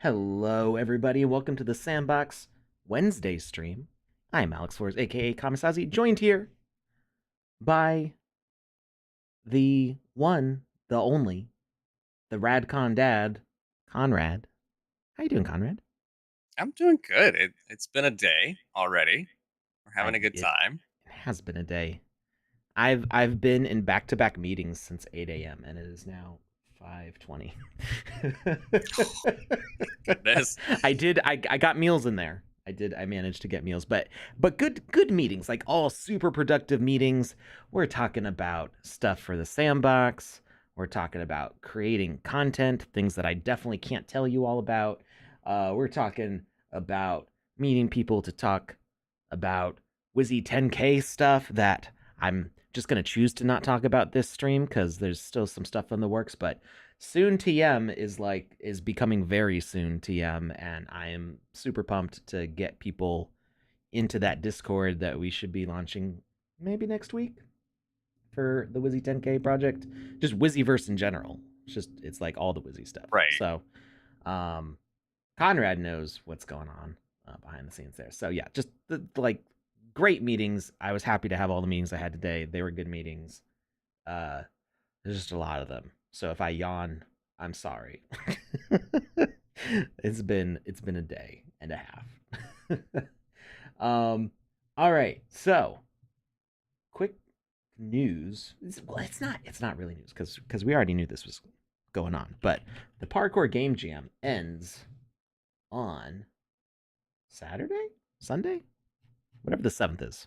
Hello, everybody, and welcome to the Sandbox Wednesday stream. I'm Alex Florez, aka Kamisazi, joined here by the one, the only, the Radcon Dad, Conrad. How you doing, Conrad? I'm doing good. It's been a day already. We're having a good It time. has been a day. I've been in back-to-back meetings since 8 a.m. and it is now 5:20. Goodness. I got meals in there. I managed to get meals, but good meetings, like all super productive meetings. We're talking about stuff for the sandbox. We're talking about creating content, things that I definitely can't tell you all about. We're talking about meeting people to talk about Wizzy 10K stuff that I'm just gonna choose to not talk about this stream because there's still some stuff in the works, but soon TM is becoming very soon TM, and I am super pumped to get people into that Discord that we should be launching maybe next week for the Wizzy 10K project. Just Wizzyverse in general. It's like all the Wizzy stuff. Right. So um Conrad knows what's going on behind the scenes there. So yeah, just like great meetings. I was happy to have all the meetings I had today. They were good meetings. Uh there's just a lot of them. So if I yawn, I'm sorry. It's been a day and a half. All right. So, quick news. It's not really news cuz we already knew this was going on. But the Parkour Game Jam ends on Saturday? Sunday? Whatever the 7th is.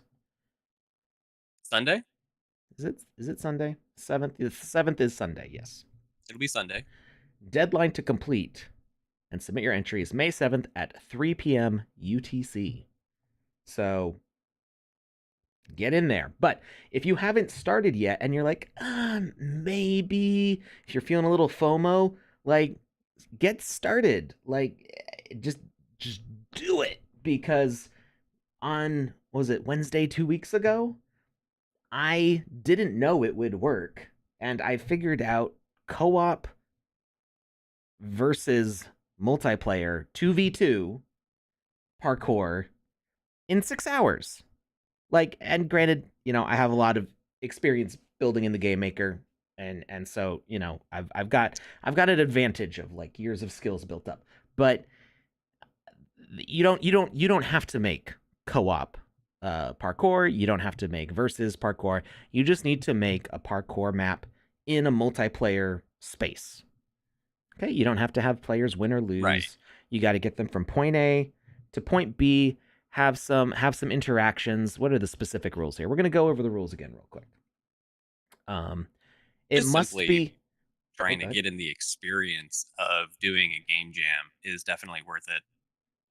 Sunday? Is it Sunday? 7th? The 7th is Sunday, yes. It'll be Sunday. Deadline to complete and submit your entries May 7th at 3 p.m. UTC. So get in there. But if you haven't started yet and you're like, maybe, if you're feeling a little FOMO, like, get started. Like, just do it. Because on, what was it, Wednesday 2 weeks ago? I didn't know it would work. And I figured out co op versus multiplayer 2v2 parkour in 6 hours. Like, and granted, I have a lot of experience building in the game maker, and so I've got an advantage of like years of skills built up. But you don't have to make co-op parkour. You don't have to make versus parkour. You just need to make a parkour map in a multiplayer space. Okay, you don't have to have players win or lose. Right. You got to get them from point A to point B. Have some interactions. What are the specific rules here? We're gonna go over the rules again real quick. It Just must simply be. trying to Okay. get in the experience of doing a game jam is definitely worth it.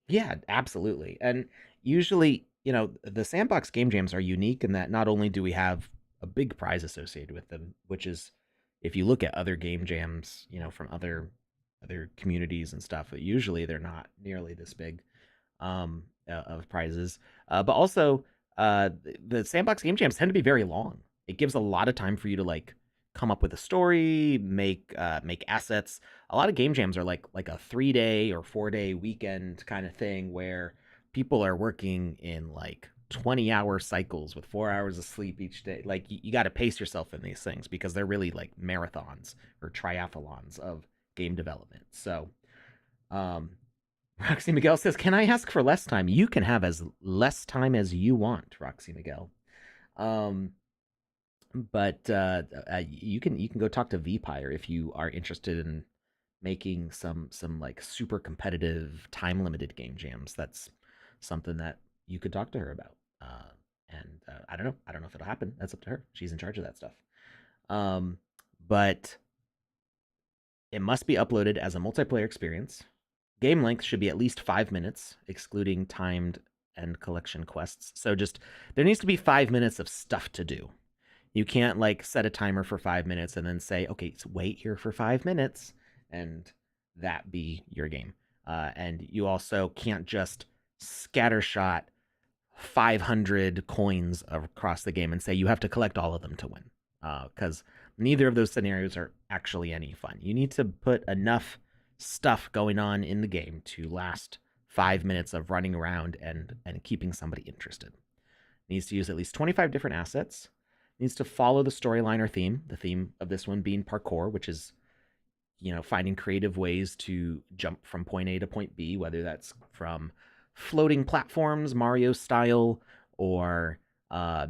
Yeah, absolutely. And usually, the sandbox game jams are unique in that not only do we have a big prize associated with them, which is if you look at other game jams, from other communities and stuff, usually they're not nearly this big of prizes. But also, the sandbox game jams tend to be very long. It gives a lot of time for you to like come up with a story, make assets. A lot of game jams are like a 3 day or 4 day weekend kind of thing where people are working in like 20-hour cycles with 4 hours of sleep each day. Like you got to pace yourself in these things because they're really like marathons or triathlons of game development. So, um, Roxy Miguel says, "Can I ask for less time? You can have as less time as you want, Roxy Miguel. Um, but you can go talk to Vpire if you are interested in making some like super competitive time limited game jams. That's something that you could talk to her about. And I don't know. I don't know if it'll happen. That's up to her. She's in charge of that stuff. Um, but it must be uploaded as a multiplayer experience. Game length should be at least 5 minutes, excluding timed and collection quests. So just there needs to be 5 minutes of stuff to do. You can't like set a timer for 5 minutes and then say, okay, so wait here for 5 minutes and that be your game. And you also can't just scattershot 500 coins across the game and say you have to collect all of them to win. Because neither of those scenarios are actually any fun. You need to put enough stuff going on in the game to last 5 minutes of running around and keeping somebody interested. It needs to use at least 25 different assets. It needs to follow the storyline or theme. The theme of this one being parkour, which is finding creative ways to jump from point A to point B, whether that's from floating platforms, Mario style, or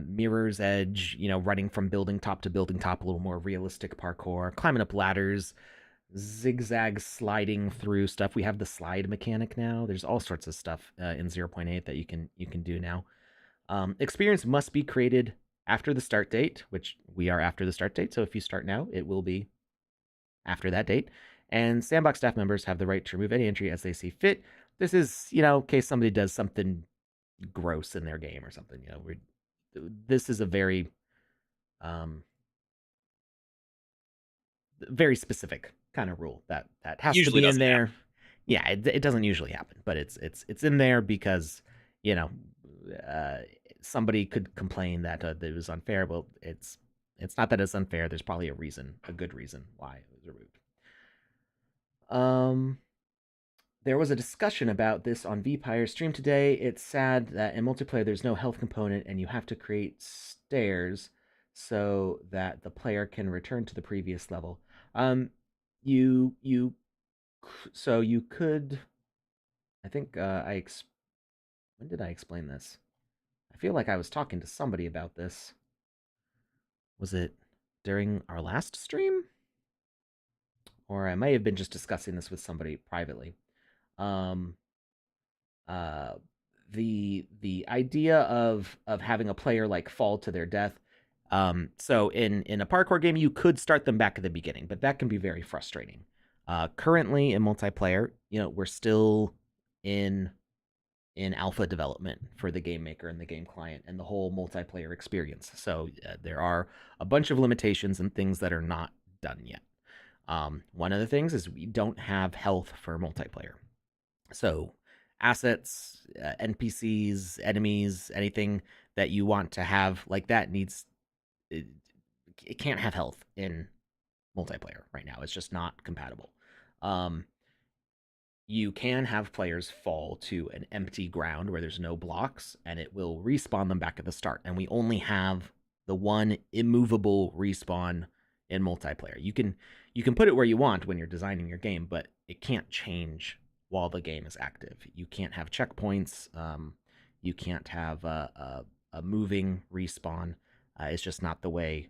Mirror's Edge, running from building top to building top, a little more realistic parkour, climbing up ladders, zigzag sliding through stuff. We have the slide mechanic now. There's all sorts of stuff in 0.8 that you can do now. Experience must be created after the start date, which we are after the start date. So if you start now, it will be after that date. And Sandbox staff members have the right to remove any entry as they see fit. This is, in case somebody does something gross in their game or something. This is a very, very specific kind of rule that has to Usually be in doesn't there. happen. Yeah, it doesn't usually happen, but it's in there because you know uh, somebody could complain that it was unfair. Well, it's not that it's unfair. There's probably a good reason why it was removed. Um, there was a discussion about this on VPire's stream today. It's sad that in multiplayer there's no health component and you have to create stairs so that the player can return to the previous level. You so you could. I think when did I explain this? I feel like I was talking to somebody about this. Was it during our last stream? Or I may have been just discussing this with somebody privately. Um, uh, the idea of having a player like fall to their death. So in a parkour game, you could start them back at the beginning, but that can be very frustrating. Currently in multiplayer, we're still in in alpha development for the game maker and the game client and the whole multiplayer experience. So there are a bunch of limitations and things that are not done yet. One of the things is we don't have health for multiplayer. So assets, NPCs, enemies, anything that you want to have like that it, it can't have health in multiplayer right now. It's just not compatible. Um, you can have players fall to an empty ground where there's no blocks and it will respawn them back at the start. And we only have the one immovable respawn in multiplayer. You can put it where you want when you're designing your game, but it can't change while the game is active. You can't have checkpoints. You can't have a moving respawn. It's just not the way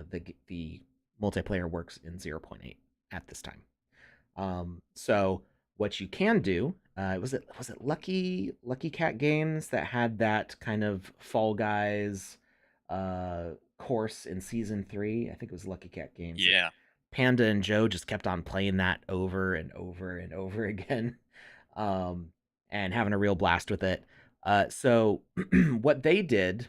the multiplayer works in 0.8 at this time. So what you can do, was it Lucky Cat Games that had that kind of Fall Guys course in season 3? I think it was Lucky Cat Games. Yeah. Panda and Joe just kept on playing that over and over and over again, um, and having a real blast with it. So what they did,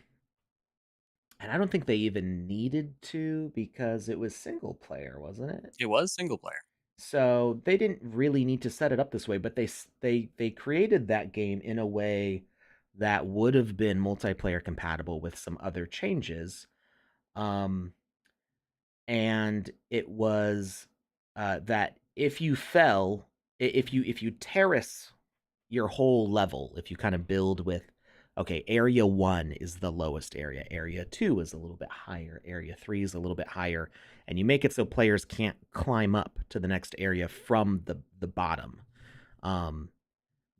and I don't think they even needed to because it was single player, wasn't it? It was single player. So they didn't really need to set it up this way, but they created that game in a way that would have been multiplayer compatible with some other changes. Um, and it was that if you fell, if you terrace your whole level, if you kind of build with, okay, area 1 is the lowest area 2 is a little bit higher, area 3 is a little bit higher, and you make it so players can't climb up to the next area from the bottom, um,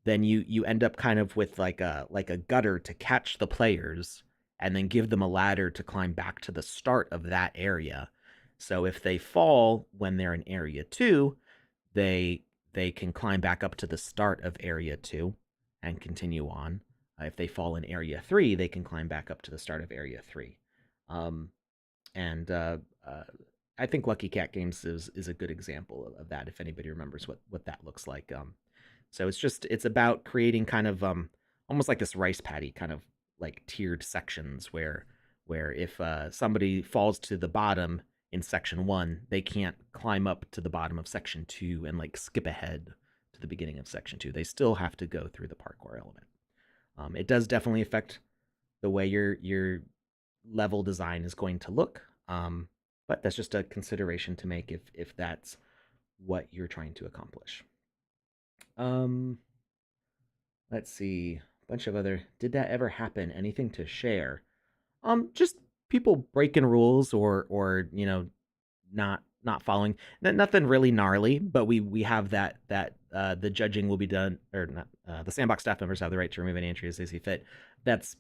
then you end up kind of with like a gutter to catch the players and then give them a ladder to climb back to the start of that area. So if they fall when they're in area 2, they they can climb back up to the start of area 2 and continue on. If they fall in area 3, they can climb back up to the start of area 3. Um, and I think Lucky Cat Games is a good example of that. If anybody remembers what that looks like. So it's about creating kind of almost like this rice paddy kind of like tiered sections where if somebody falls to the bottom in section 1, they can't climb up to the bottom of section 2 and like skip ahead to the beginning of section 2. They still have to go through the parkour element. It does definitely affect the way your level design is going to look, but that's just a consideration to make if that's what you're trying to accomplish. Um, let's see. A bunch of other. Did that ever happen? Anything to share? Just people breaking rules or not following. Nothing really gnarly, but we have that the judging will be done or not. The sandbox staff members have the right to remove any entry as they see fit. That's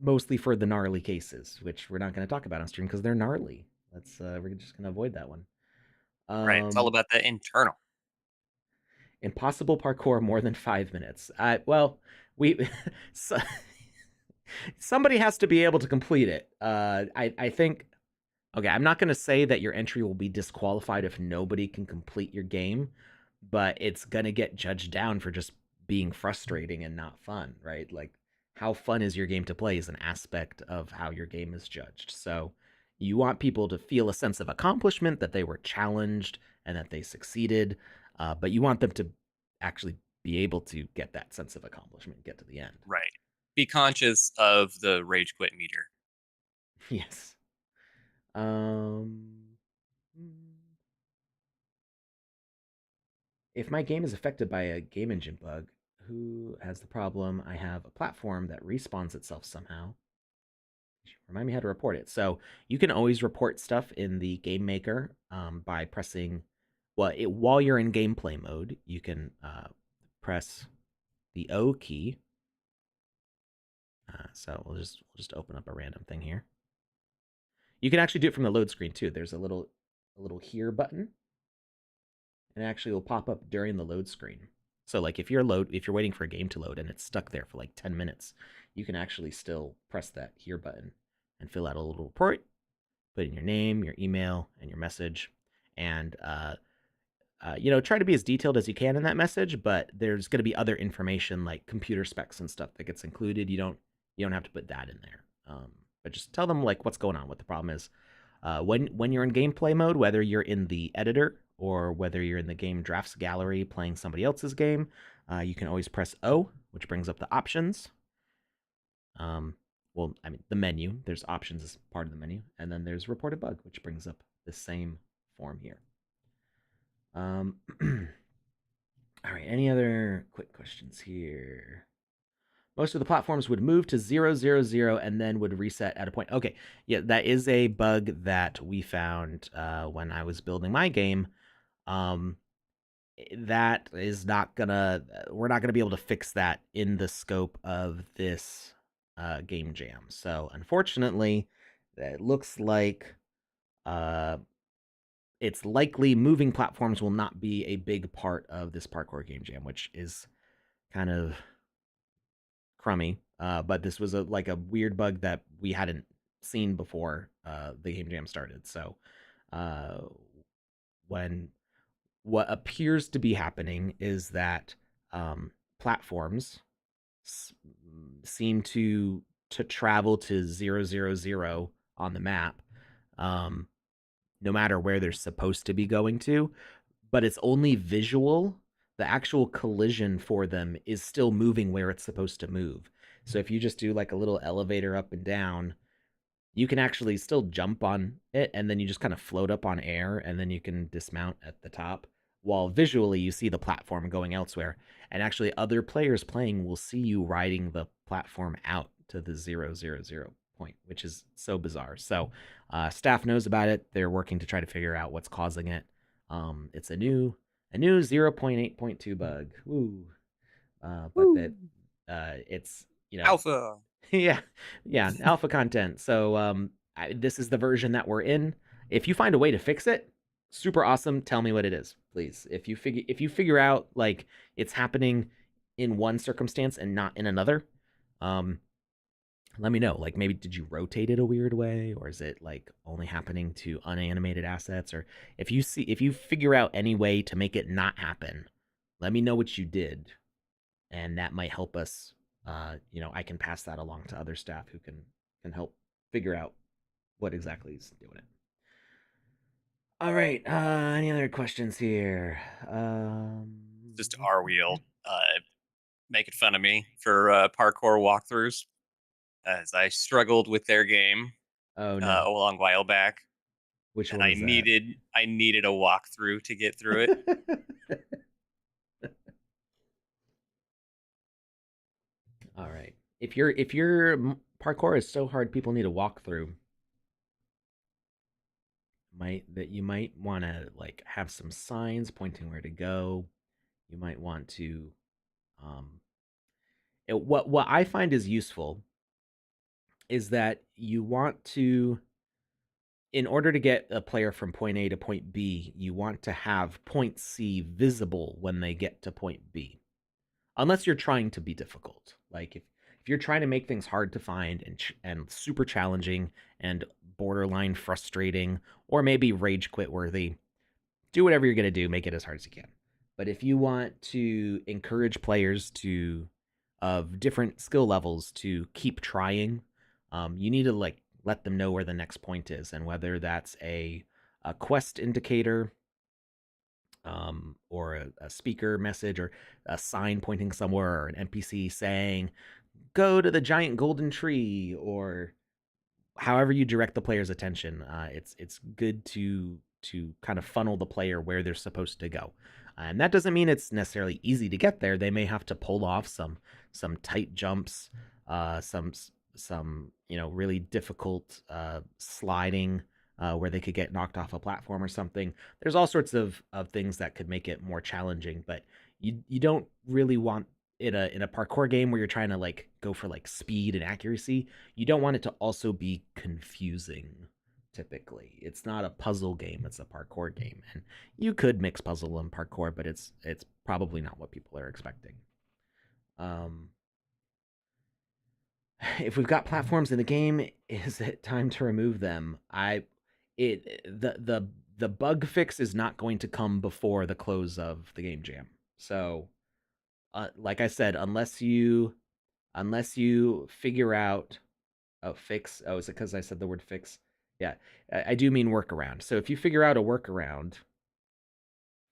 mostly for the gnarly cases, which we're not going to talk about on stream because they're gnarly. That's we're just going to avoid that one. Right. It's all Um, about the internal. Impossible parkour more than 5 minutes. Well, we so, somebody has to be able to complete it. I think. Okay, I'm not going to say that your entry will be disqualified if nobody can complete your game, but it's going to get judged down for just being frustrating and not fun, right? Like, how fun is your game to play is an aspect of how your game is judged. So, you want people to feel a sense of accomplishment that they were challenged and that they succeeded, but you want them to actually be able to get that sense of accomplishment, get to the end. Right. Be conscious of the rage quit meter. Yes. Um, if my game is affected by a game engine bug, who has the problem? I have a platform that respawns itself somehow. Remind me how to report it. So you can always report stuff in the game maker by pressing, while you're in gameplay mode, you can press the O key. So we'll just open up a random thing here. You can actually do it from the load screen too. There's a little here button, and it actually will pop up during the load screen. So like if you're waiting for a game to load and it's stuck there for like 10 minutes, you can actually still press that here button and fill out a little report, put in your name, your email, and your message, and try to be as detailed as you can in that message. But there's going to be other information like computer specs and stuff that gets included. You don't have to put that in there. But just tell them like what's going on, what the problem is. When you're in gameplay mode, whether you're in the editor or whether you're in the game drafts gallery playing somebody else's game, you can always press O, which brings up the options. Um, well, I mean the menu. There's options as part of the menu, and then there's report a bug, which brings up the same form here. All right. Any other quick questions here? Most of the platforms would move to 000 and then would reset at a point. Okay, yeah, that is a bug that we found when I was building my game. Um, that is not gonna. We're not gonna be able to fix that in the scope of this game jam. So unfortunately, it looks like uh, it's likely moving platforms will not be a big part of this parkour game jam, which is kind of crummy. But this was a weird bug that we hadn't seen before the game jam started. So uh, when what appears to be happening is that platforms seem to travel to 000 on the map, um, no matter where they're supposed to be going to, but it's only visual. The actual collision for them is still moving where it's supposed to move. So if you just do like a little elevator up and down, you can actually still jump on it and then you just kind of float up on air and then you can dismount at the top while visually you see the platform going elsewhere, and actually other players playing will see you riding the platform out to the 000 point, which is so bizarre. So staff knows about it. They're working to try to figure out what's causing it. It's a new 0.8.2 bug. Woo. But that Woo. it's Alpha. yeah, yeah, alpha content. So this is the version that we're in. If you find a way to fix it, super awesome. Tell me what it is, please. If you figure out like it's happening in one circumstance and not in another, um, let me know. Like maybe did you rotate it a weird way, or is it like only happening to unanimated assets? Or if you figure out any way to make it not happen, let me know what you did, and that might help us. I can pass that along to other staff who can help figure out what exactly is doing it. All right. Any other questions here? Just R wheel making fun of me for parkour walkthroughs as I struggled with their game Oh no. a long while back. Which and one was that? I needed a walkthrough to get through it. All right. If your parkour is so hard, people need a walkthrough. That you might want to like have some signs pointing where to go. You might want to um, what I find is useful is that you want to, in order to get a player from point A to point B, you want to have point C visible when they get to point B. Unless you're trying to be difficult. Like if you're trying to make things hard to find and super challenging and borderline frustrating or maybe rage quit worthy, do whatever you're going to do, make it as hard as you can. But if you want to encourage players to of different skill levels to keep trying, you need to like let them know where the next point is, and whether that's a quest indicator, or a speaker message, or a sign pointing somewhere, or an NPC saying go to the giant golden tree, or however you direct the player's attention. It's good to kind of funnel the player where they're supposed to go, and that doesn't mean it's necessarily easy to get there. They may have to pull off some tight jumps, some really difficult sliding, where they could get knocked off a platform or something. There's all sorts of things that could make it more challenging, but you don't really want in a parkour game where you're trying to like go for like speed and accuracy. You don't want it to also be confusing. Typically, it's not a puzzle game, it's a parkour game, and you could mix puzzle and parkour, but it's probably not what people are expecting. um if we've got platforms in the game, is it time to remove them? I it the bug fix is not going to come before the close of the game jam. So like I said, unless you figure out, oh, fix. Oh, is it because I said the word fix? Yeah, I do mean workaround. So if you figure out a workaround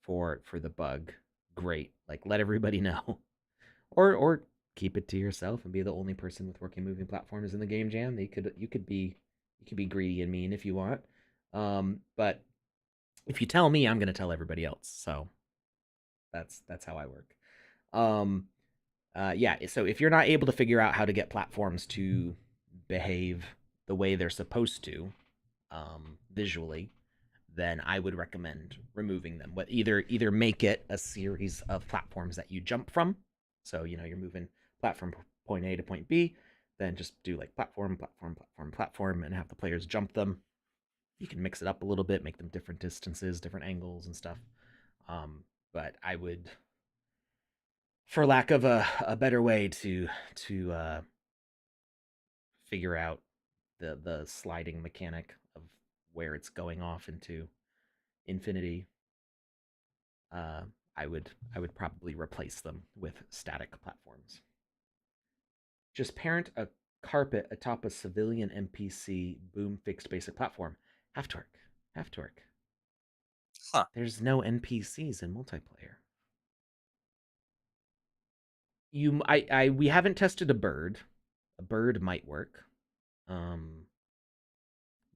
for the bug, great. Like let everybody know, or keep it to yourself and be the only person with working moving platforms in the game jam. You could be greedy and mean if you want, but if you tell me, I'm gonna tell everybody else. So that's how I work. Um, yeah. So if you're not able to figure out how to get platforms to behave the way they're supposed to, visually, then I would recommend removing them. But either make it a series of platforms that you jump from. So you're moving platform point A to point B, then just do like platform, platform, platform, platform, and have the players jump them. You can mix it up a little bit, make them different distances, different angles, and stuff. But I would, for lack of a better way to figure out the sliding mechanic of where it's going off into infinity, uh, I would probably replace them with static platforms. Just parent a carpet atop a civilian NPC boom fixed basic platform. Have to work. Have to work. Huh. There's no NPCs in multiplayer. We haven't tested a bird. A bird might work. Um,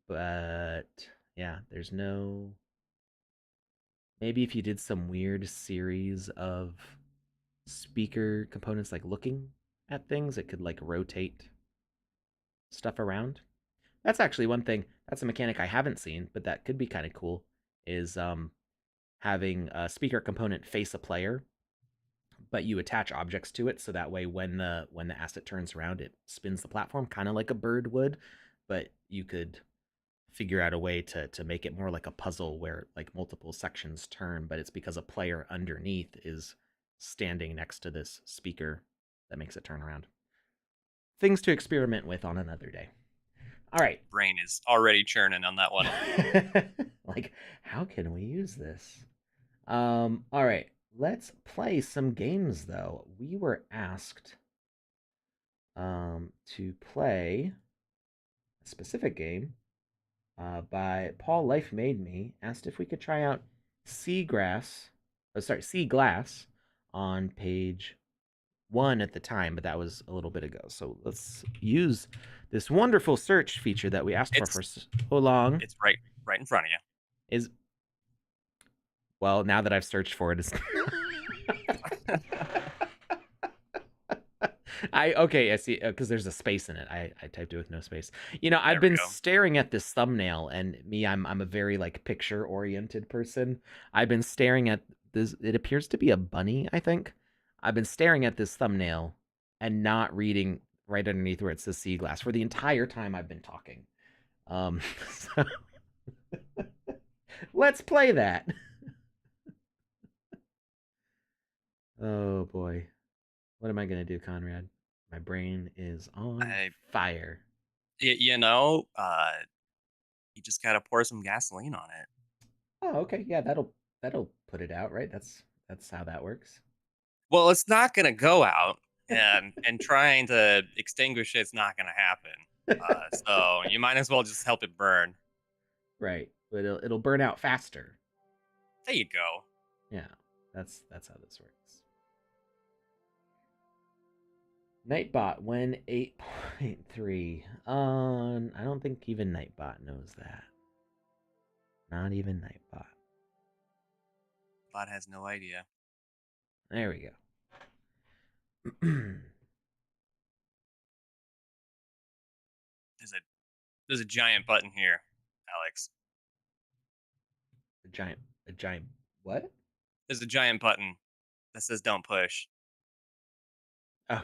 but yeah, there's no. Maybe if you did some weird series of speaker components, like looking at things, it could like rotate stuff around. That's actually one thing. That's a mechanic I haven't seen, but that could be kind of cool. Is having a speaker component face a player, but you attach objects to it, so that way when the asset turns around, it spins the platform, kind of like a bird would. But you could figure out a way to make it more like a puzzle where like multiple sections turn, but it's because a player underneath is standing next to this speaker that makes it turn around. Things to experiment with on another day. All right. Brain is already churning on that one. Like, how can we use this? All right. Let's play some games though. We were asked to play a specific game by Paul Life Made Me, asked if we could try out Seagrass, Sea Glass on page 1 at the time, but that was a little bit ago. So let's use this wonderful search feature that we asked It's for so long. it's right right in front of you. Is well, now that I've searched for it, it's I see because there's a space in it. I typed it with no space. You know, I've There we been go. staring at this thumbnail, and I'm a very like picture oriented person. I've been staring at this. It appears to be a bunny. I think I've been staring at this thumbnail and not reading right underneath where it says sea glass for the entire time I've been talking. So let's play that. Oh boy, what am I gonna do, Conrad? My brain is on I, fire. you know, you just gotta pour some gasoline on it. Oh, okay. Yeah, that'll put it out, right? That's how that works. Well, it's not gonna go out, and trying to extinguish it's not gonna happen. So you might as well just help it burn. Right. But it'll burn out faster. There you go. Yeah. That's how this works. Nightbot when 8.3. I don't think even Nightbot knows that. Not even Nightbot. Bot has no idea. There we go. There's a there's a giant button here, Alex. a giant a giant what? There's a giant button that says "Don't push." Oh.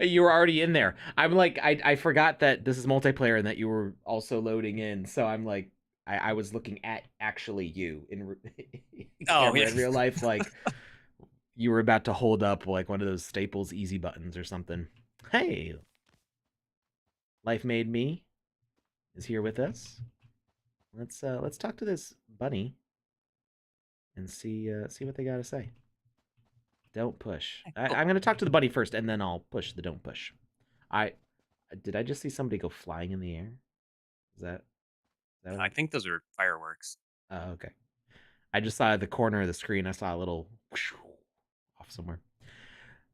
You were already in there. I'm like, I forgot that this is multiplayer and that you were also loading in. So I'm like, I was looking at actually you in Oh camera yeah. in real life, like you were about to hold up like one of those Staples easy buttons or something. Hey, Life Made Me is here with us. Let's talk to this bunny and see what they got to say. Don't push. Cool. I'm gonna talk to the bunny first, and then I'll push the don't push. I did I just see somebody go flying in the air? Is that what I think those are fireworks. Oh, okay. I just saw the corner of the screen. I saw a little off somewhere.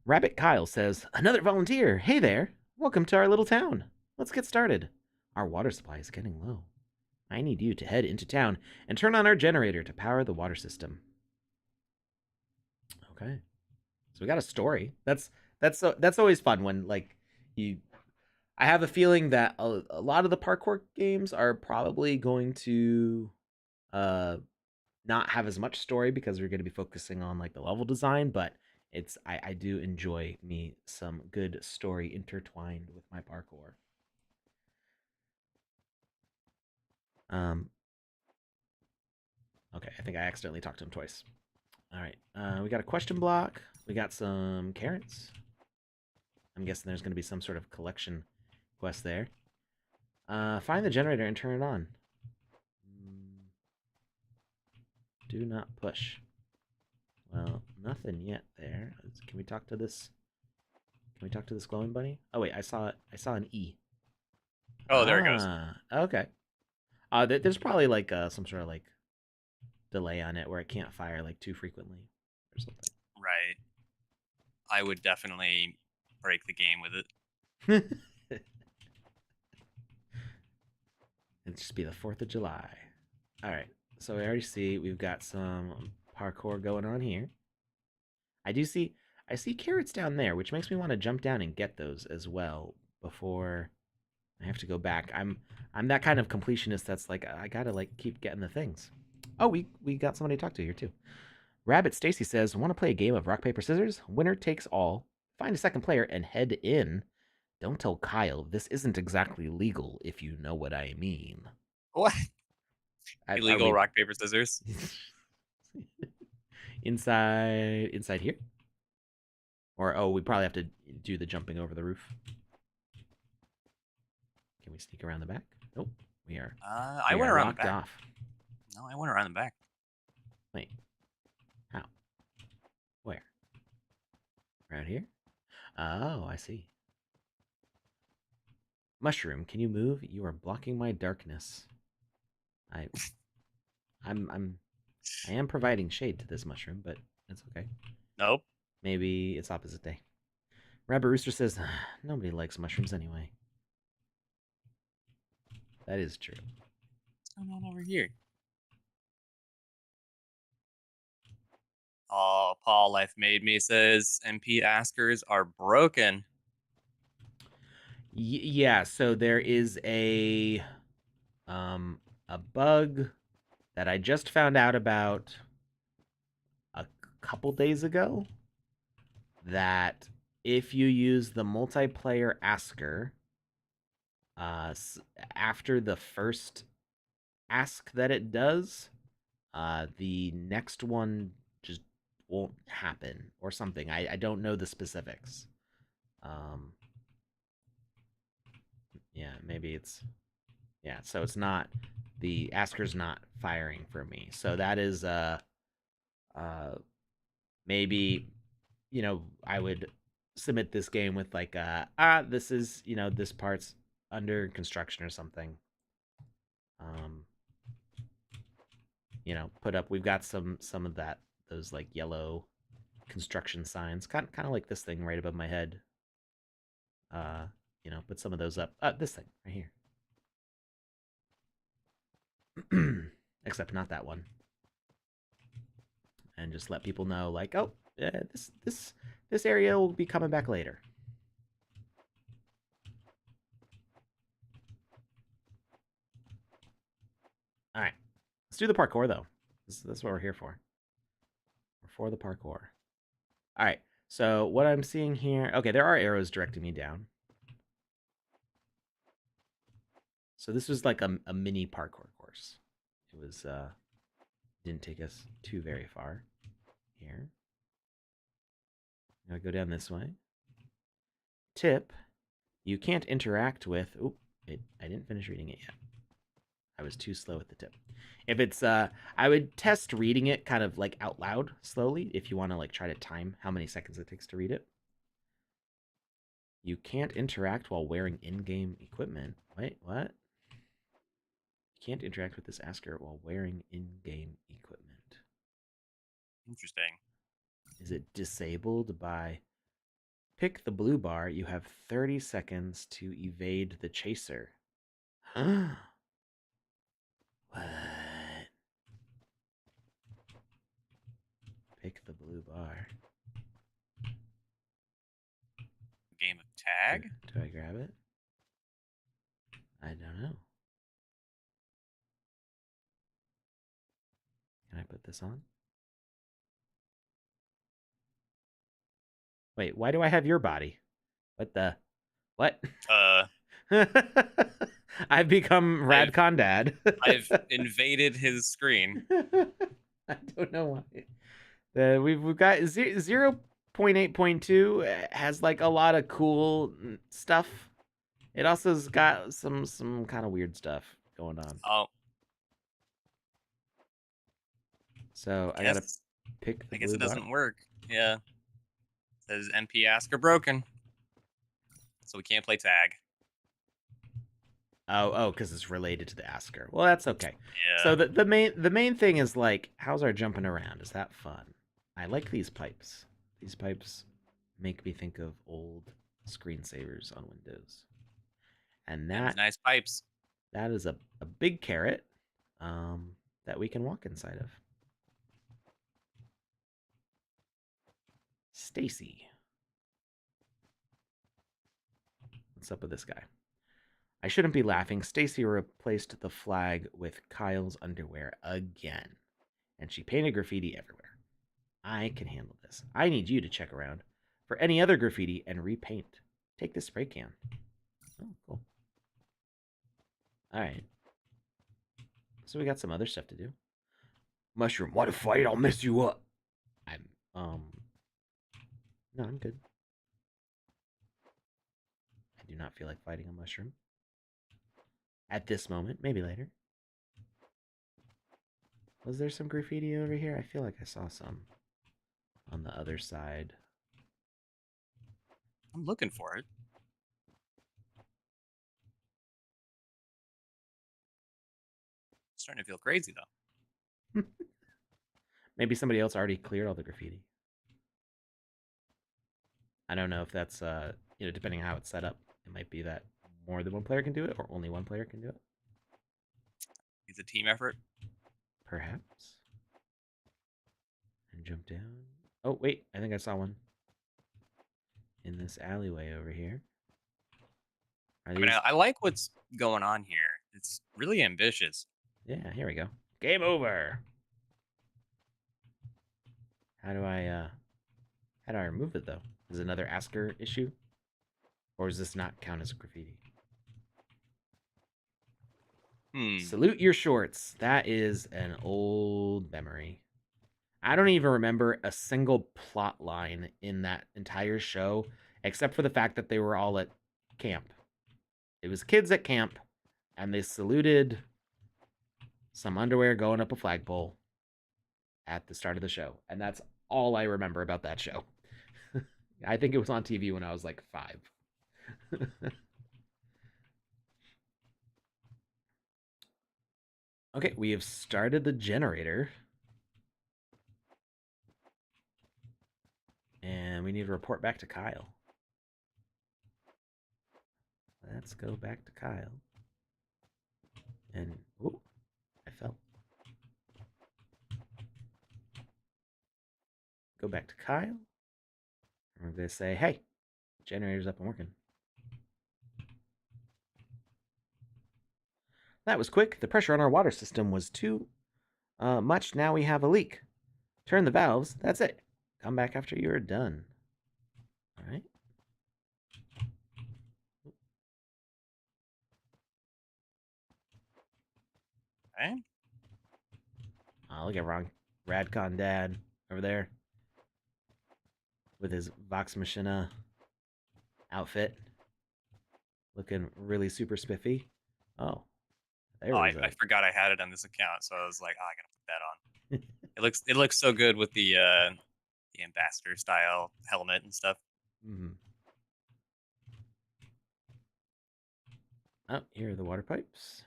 Rabbit Kyle says, "Another volunteer. Hey there. Welcome to our little town. Let's get started. Our water supply is getting low. I need you to head into town and turn on our generator to power the water system." Okay. So we got a story. That's always fun when like you I have a feeling that a lot of the parkour games are probably going to uh not have as much story because we're going to be focusing on like the level design, but I do enjoy me some good story intertwined with my parkour. Um okay, I think I accidentally talked to him twice. All right. We got a question block. We got some carrots. I'm guessing there's going to be some sort of collection quest there. Find the generator and turn it on. Do not push. Well, nothing yet there. Can we talk to this? Can we talk to this glowing bunny? Oh wait, I saw it. I saw an E. Oh, there it goes. Okay. There's probably like some sort of like delay on it where it can't fire like too frequently or something. Right. I would definitely break the game with it. It'd just be the 4th of July. All right. So we already see we've got some parkour going on here. I see carrots down there, which makes me want to jump down and get those as well before I have to go back. I'm that kind of completionist that's like I gotta like keep getting the things. Oh, we got somebody to talk to here too. Rabbit Stacy says, "Want to play a game of rock paper scissors? Winner takes all. Find a second player and head in. Don't tell Kyle this isn't exactly legal, if you know what I mean." What? Are Illegal we rock paper scissors? inside here? Or oh, we probably have to do the jumping over the roof. Can we sneak around the back? Nope. We are I we went are around the locked back. off. No, I went around the back. Wait. How? Where? Around here? Oh, I see. Mushroom, can you move? You are blocking my darkness. I I'm I am providing shade to this mushroom, but it's okay. Nope. Maybe it's opposite day. Rabbit Rooster says, nobody likes mushrooms anyway. That is true. going on over here? Oh, Paul Life Made Me says MP askers are broken. Yeah, so there is um a bug that I just found out about a couple days ago that if you use the multiplayer asker uh after the first ask that it does, the next one just won't happen or something. I don't know the specifics. Um, yeah, maybe it's yeah. So it's not the asker's not firing for me. So that is uh maybe I would submit this game with like this is this part's under construction or something. Um, put up we've got some of that those like yellow construction signs, kind of like this thing right above my head. Uh, put some of those up. This thing right here, except not that one, and just let people know like, oh, this area will be coming back later. All right, let's do the parkour though. This is what we're here for. We're for the parkour. All right. So what I'm seeing here, okay, there are arrows directing me down. So this was like a mini parkour course. It was didn't take us too very far here. Now go down this way. Tip: you can't interact with. Oh, I didn't finish reading it yet. I was too slow at the tip. If it's I would test reading it kind of like out loud slowly if you want to like try to time how many seconds it takes to read it. You can't interact while wearing in-game equipment. Wait, what? You can't interact with this asker while wearing in-game equipment. Interesting. Is it disabled by pick the blue bar? You have 30 seconds to evade the chaser. What? Pick the blue bar. Game of Do, tag? do I grab it? I don't know. Can I put this on? Wait, why do I have your body? What the? What? Uh, I've become I've Radcon Dad. I've invaded his screen. I don't know why. We've got 0.8.2 has like a lot of cool stuff. It also's got some kind of weird stuff going on. Oh, So I I gotta guess pick the I guess blue it bar. doesn't work. Yeah. It says MP asker broken. So we can't play tag. Oh, because it's related to the asker. Well, that's okay. Yeah. So the main thing is like, how's our jumping around? Is that fun? I like these pipes. These pipes make me think of old screensavers on Windows. And Them's that nice pipes. that is a big carrot that we can walk inside of. Stacy. What's up with this guy? I shouldn't be laughing. Stacy replaced the flag with Kyle's underwear again, and she painted graffiti everywhere. I can handle this. I need you to check around for any other graffiti and repaint. Take this spray can. Oh, cool. All right. So we got some other stuff to do. Mushroom, what a fight! I'll mess you up. I'm no, I'm good. I do not feel like fighting a mushroom at this moment. Maybe later. Was there some graffiti over here? I feel like I saw some on the other side. I'm looking for it. It's starting to feel crazy though. Maybe somebody else already cleared all the graffiti. I don't know if that's depending on how it's set up, it might be that more than one player can do it or only one player can do it. It's a team effort. Perhaps. And jump down. Oh, wait. I think I saw one in this alleyway over here. Are I mean, these? I like what's going on here. It's really ambitious. Yeah, here we go. Game over. How do I remove it though? Is it another Asker issue? Or does this not count as graffiti? Hmm. Salute your shorts. That is an old memory. I don't even remember a single plot line in that entire show, except for the fact that they were all at camp. It was kids at camp, and they saluted some underwear going up a flagpole at the start of the show. And that's all I remember about that show. I think it was on TV when I was like 5. Okay, we have started the generator. And we need to report back to Kyle. Let's go back to Kyle. And, oh, I fell. Go back to Kyle. And we're going to say, hey, generator's up and working. That was quick. The pressure on our water system was too much. Now we have a leak. Turn the valves. That's it. Come back after you're done. All right. Okay. Oh, look at Radcon Dad over there with his Vox Machina outfit. Looking really super spiffy. Oh, there Oh, was I a. forgot I had it on this account, so I was like, oh, I gotta put that on. It looks so good with the ambassador style helmet and stuff. Mm-hmm. Oh, here are the water pipes.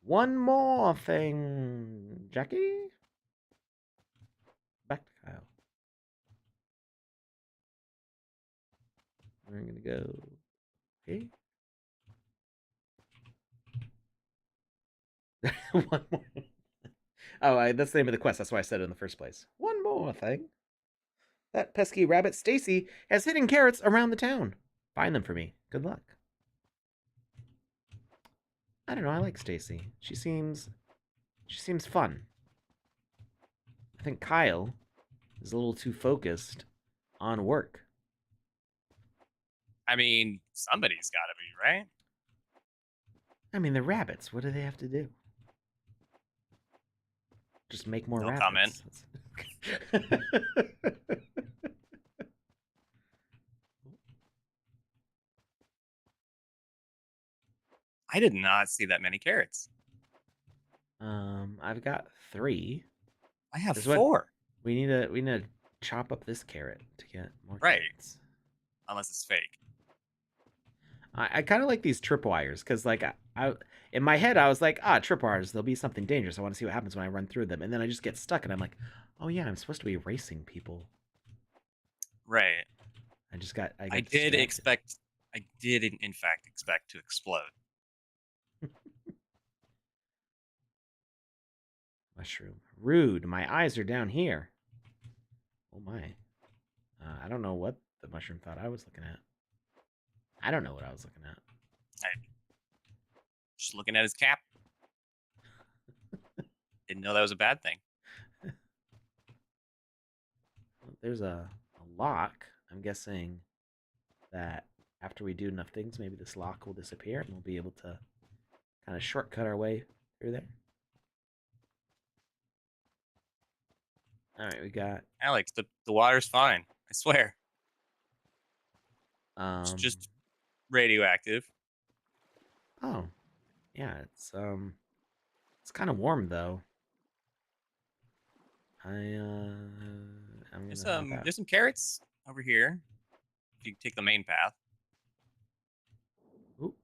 One more thing, Jackie. Back to Kyle. We're gonna go. Okay. One more. Oh, that's the name of the quest. That's why I said it in the first place. One more thing. That pesky rabbit Stacy has hidden carrots around the town. Find them for me. Good luck. I don't know. I like Stacy. She seems fun. I think Kyle is a little too focused on work. I mean, somebody's got to be, right? I mean, the rabbits. What do they have to do? Just make more No comment. rabbits. I did not see that many carrots. I've got 3. I have This is what 4. we need to chop up this carrot to get more Right. carrots. Unless it's fake. I kind of like these tripwires because, like, I in my head I was like, tripwires, there'll be something dangerous. I want to see what happens when I run through them, and then I just get stuck, and I'm like, oh yeah, I'm supposed to be racing people. Right. I I got did distracted. expect. I did in fact expect to explode. Mushroom, rude. My eyes are down here. Oh my. I don't know what the mushroom thought I was looking at. I don't know what I was looking at. I just looking at his cap. Didn't know that was a bad thing. There's a lock. I'm guessing that after we do enough things, maybe this lock will disappear and we'll be able to kind of shortcut our way through there. All right, we got. Alex, the water's fine. I swear. It's Um. just radioactive. Oh, yeah. It's kind of warm though. I'm gonna hop out. There's some carrots over here. If you take the main path. Ooh.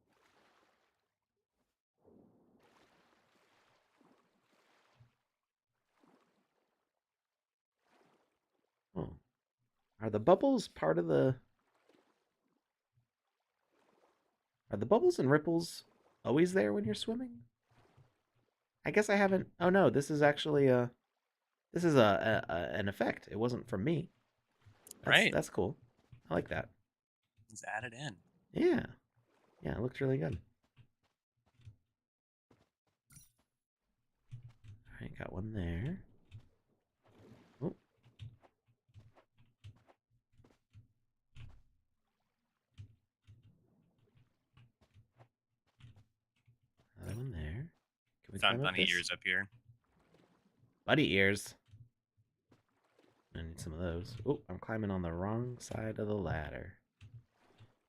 Oh, are the bubbles part of the? Are the bubbles and ripples always there when you're swimming? I guess I haven't. Oh no, this is actually a this is an effect. It wasn't from me. Right. That's cool. I like that. It's added in. Yeah, yeah, it looks really good. All right, got one there. Oh, another one there. Can we Found climb up bunny this? ears up here. Buddy ears. I need some of those. Oh, I'm climbing on the wrong side of the ladder.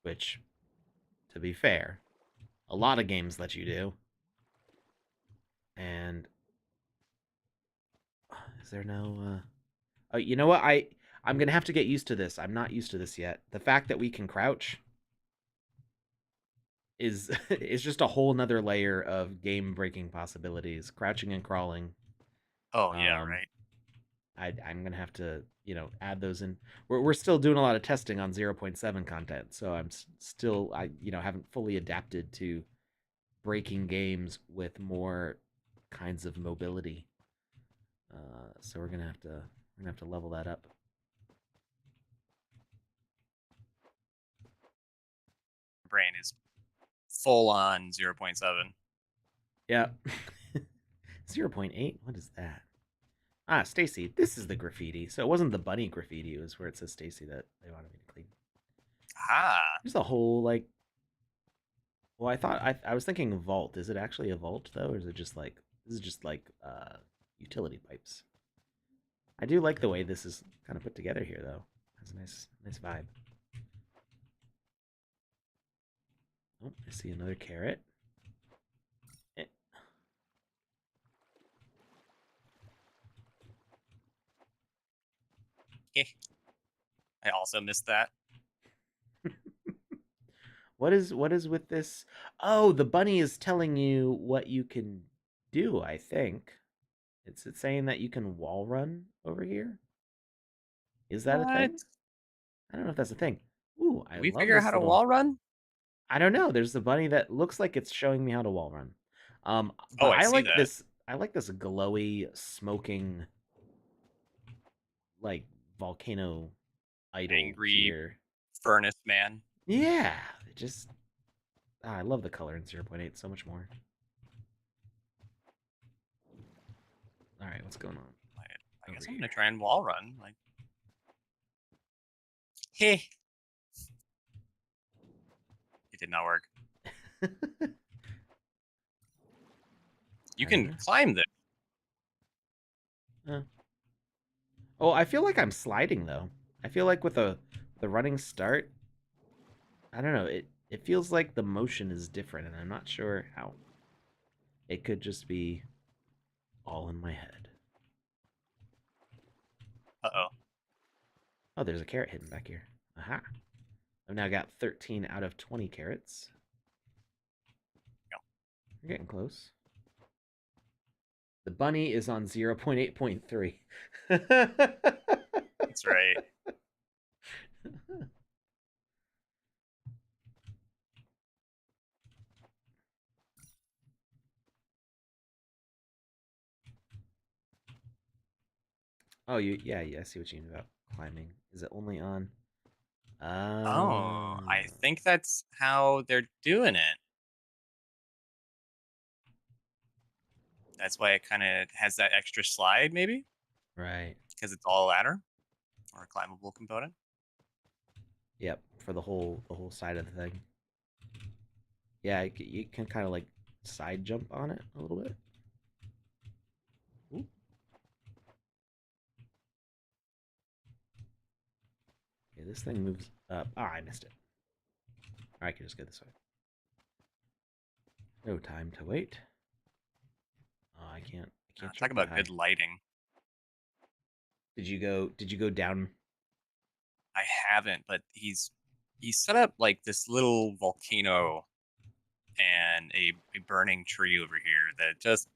Which, to be fair, a lot of games let you do. And is there no? Oh, you know what? I'm gonna have to get used to this. I'm not used to this yet. The fact that we can crouch is is just a whole nother layer of game breaking possibilities. Crouching and crawling. Oh yeah, Um, right. I'm gonna have to add those in. We're still doing a lot of testing on 0.7 content, so I'm still haven't fully adapted to breaking games with more kinds of mobility. So we're gonna have to level that up. Brain is full on 0.7. Yeah. 0.8. What is that? Ah, Stacy. This is the graffiti. So it wasn't the bunny graffiti. It was where it says Stacy that they wanted me to clean. Ah, There's a whole like. Well, I was thinking vault. Is it actually a vault though, or is it just like this is just like utility pipes? I do like the way this is kind of put together here though. Has a nice vibe. Oh, I see another carrot. Eh. I also missed that. What is with this? Oh, the bunny is telling you what you can do, I think. It's saying that you can wall run over here. Is that a What? thing? I don't know if that's a thing. Ooh, I Did we love figure out how this to little. wall run? I don't know. There's a bunny that looks like it's showing me how to wall run. Oh, But I I see like that. this. I like this glowy, smoking, like volcano idol Angry here. furnace man. Yeah, it just. I love the color in 0.8 so much more. All right, what's going on I over guess I'm here? gonna try and wall run. Like, hey, it did not work. You I don't can know. climb this. Uh, oh, I feel like I'm sliding though. I feel like with the running start, I don't know. It feels like the motion is different, and I'm not sure how. It could just be all in my head. Uh oh. Oh, there's a carrot hidden back here. Aha! I've now got 13 out of 20 carrots. We're getting close. The bunny is on 0.8.3. That's right. Oh, yeah, I see what you mean about climbing. Is it only on? Oh, I Uh, think that's how they're doing it. That's why it kind of has that extra slide, maybe right. because it's all a ladder or a climbable component. Yep, for the whole side of the thing. Yeah, you can kind of like side jump on it a little bit. Ooh. Okay, this thing moves up. Ah, I missed it. I can just go this way. No time to wait. Oh, I can't. I can't Talk jump that about high. good lighting. Did you go down? I haven't, but he's set up like this little volcano and a burning tree over here that just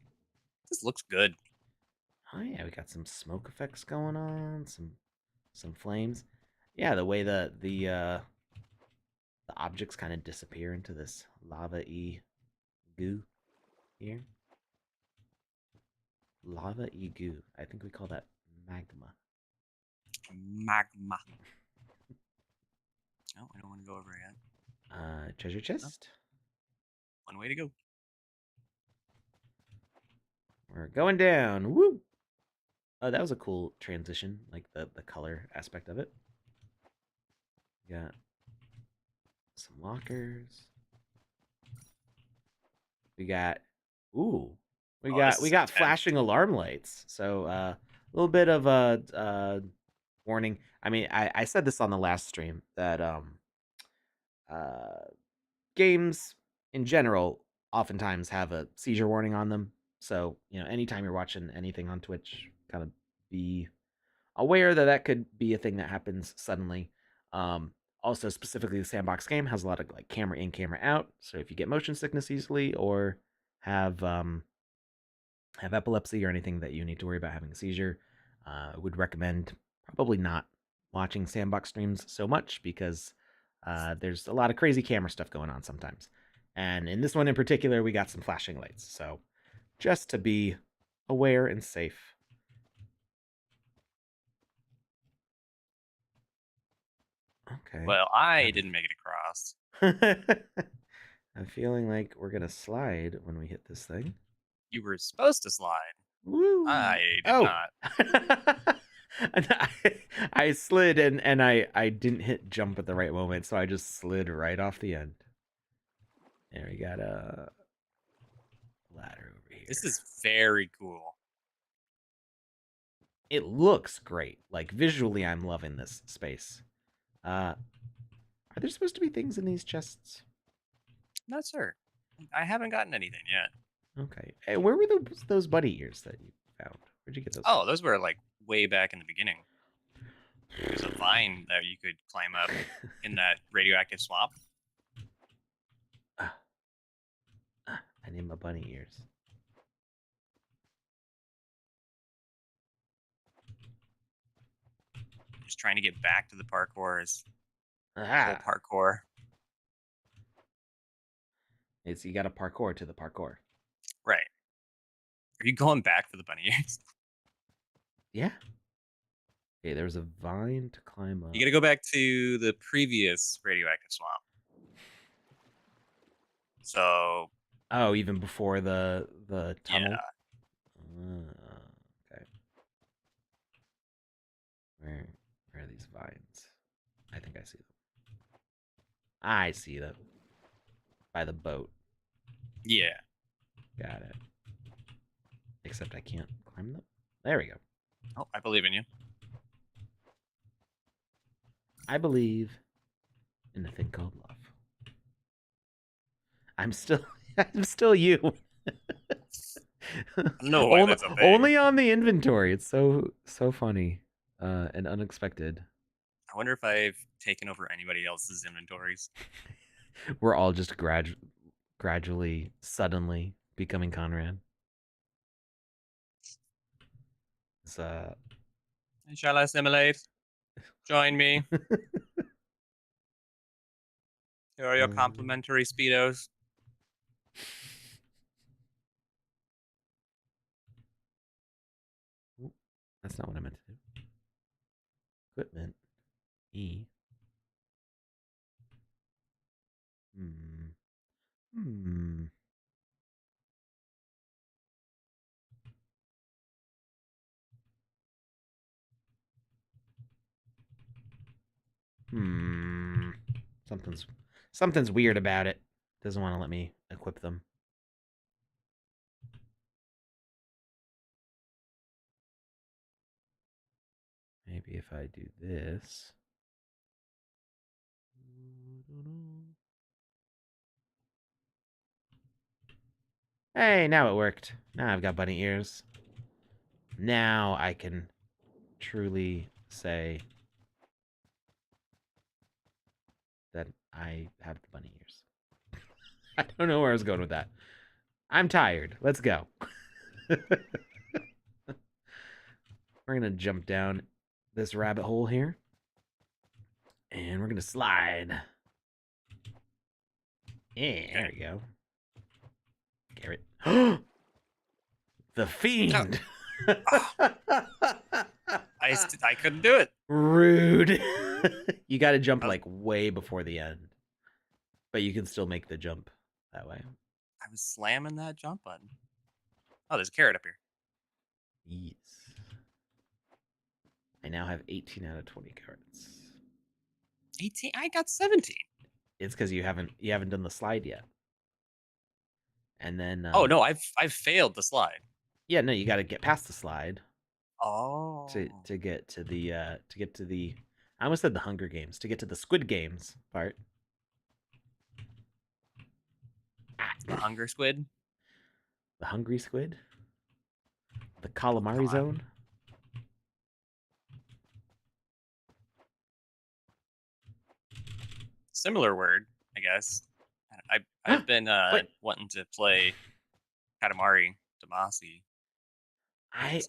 looks good. Oh yeah, we got some smoke effects going on. Some flames. Yeah, the way the objects kind of disappear into this lava-y goo here. Lava Egu. I think we call that magma. Magma. Oh, I don't want to go over yet. Treasure Oh, chest. one way to go. We're going down. Woo! Oh, that was a cool transition, like the color aspect of it. We got some lockers. We got ooh. We Oh, this got we is got intense. flashing alarm lights. So a little bit of a warning. I mean, I said this on the last stream that uh games in general oftentimes have a seizure warning on them. So, anytime you're watching anything on Twitch, kind of be aware that that could be a thing that happens suddenly. Um, Also, specifically, the Sandbox game has a lot of like camera in, camera out. So if you get motion sickness easily or have have epilepsy or anything that you need to worry about having a seizure, I would recommend probably not watching Sandbox streams so much because there's a lot of crazy camera stuff going on sometimes. And in this one in particular, we got some flashing lights. So just to be aware and safe. Okay. Well, I didn't make it across. I'm feeling like we're gonna slide when we hit this thing. You were supposed to slide. Woo! I did Oh, not. I slid and I didn't hit jump at the right moment, so I just slid right off the end. There we got a ladder over here. This is very cool. It looks great. Like visually, I'm loving this space. Are there supposed to be things in these chests? Not sure. I haven't gotten anything yet. Okay. Hey, where were those bunny ears that you found? Where'd you get those? Oh, those were like way back in the beginning. There's a vine that you could climb up in that radioactive swamp. I need my bunny ears. Just trying to get back to the parkour is whole Aha! parkour. It's you got to parkour to the parkour. Right. Are you going back for the bunny ears? Yeah. Okay, there was a vine to climb up. You gotta go back to the previous radioactive swamp. So. Oh, even before the tunnel. Yeah. Okay. Where are these vines? I think I see them. I see them by the boat. Yeah. Got it. Except I can't climb them. There we go. Oh, I believe in you. I believe in a thing called love. I'm still I'm still you. No way, only, that's a thing. only on the inventory. It's so funny and unexpected. I wonder if I've taken over anybody else's inventories. We're all just gradually, suddenly becoming Conrad. It's, Shall I assimilate? Join me. Here are your complimentary speedos. That's not what I meant to do. Equipment. E. Hmm. Hmm. Hmm. Something's weird about it. Doesn't want to let me equip them. Maybe if I do this. Hey, now it worked. Now I've got bunny ears. Now I can truly say that I have the bunny ears. I don't know where I was going with that. I'm tired. Let's go. We're going to jump down this rabbit hole here. And we're going to slide. Yeah, there we go. Garrett. The No, Fiend. ah, I couldn't do it. Rude. You got to jump I was like way before the end, but you can still make the jump that way. I was slamming that jump button. Oh, there's a carrot up here. Yes. I now have 18 out of 20 cards. 18. I got 17. It's because you haven't done the slide yet. And then Oh no, I've failed the slide. yeah, no, you got to get past the slide Oh, to get to the I almost said the Hunger Games, to get to the Squid Games part. the hunger squid. The Hungry Squid, the Oh Calamari God, Zone. similar word, I guess. I've been What? wanting to play Katamari Damacy.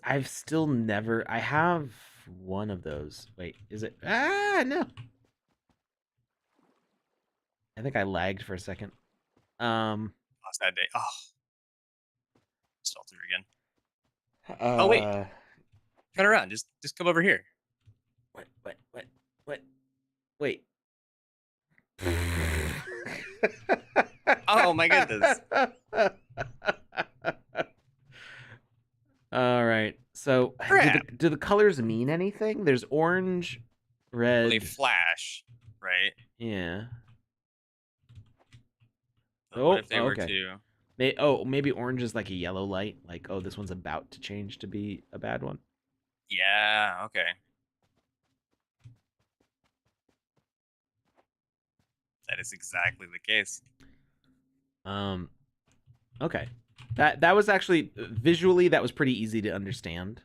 I've still never. I have one of those. Wait, is it? No. I think I lagged for a second. Um. Lost that day. Oh, stalled through again. Oh wait, Uh. turn around. Just come over here. What? What? What? What? Wait. Oh my goodness. All right. So, Crap. do the colors mean anything? There's orange, Well, they red. flash, right? Yeah. But what Oh, if they were okay. to? Maybe orange is like a yellow light. Like, oh, this one's about to change to be a bad one. Yeah. Okay. That is exactly the case. Um. Okay. That was actually visually that was pretty easy to understand.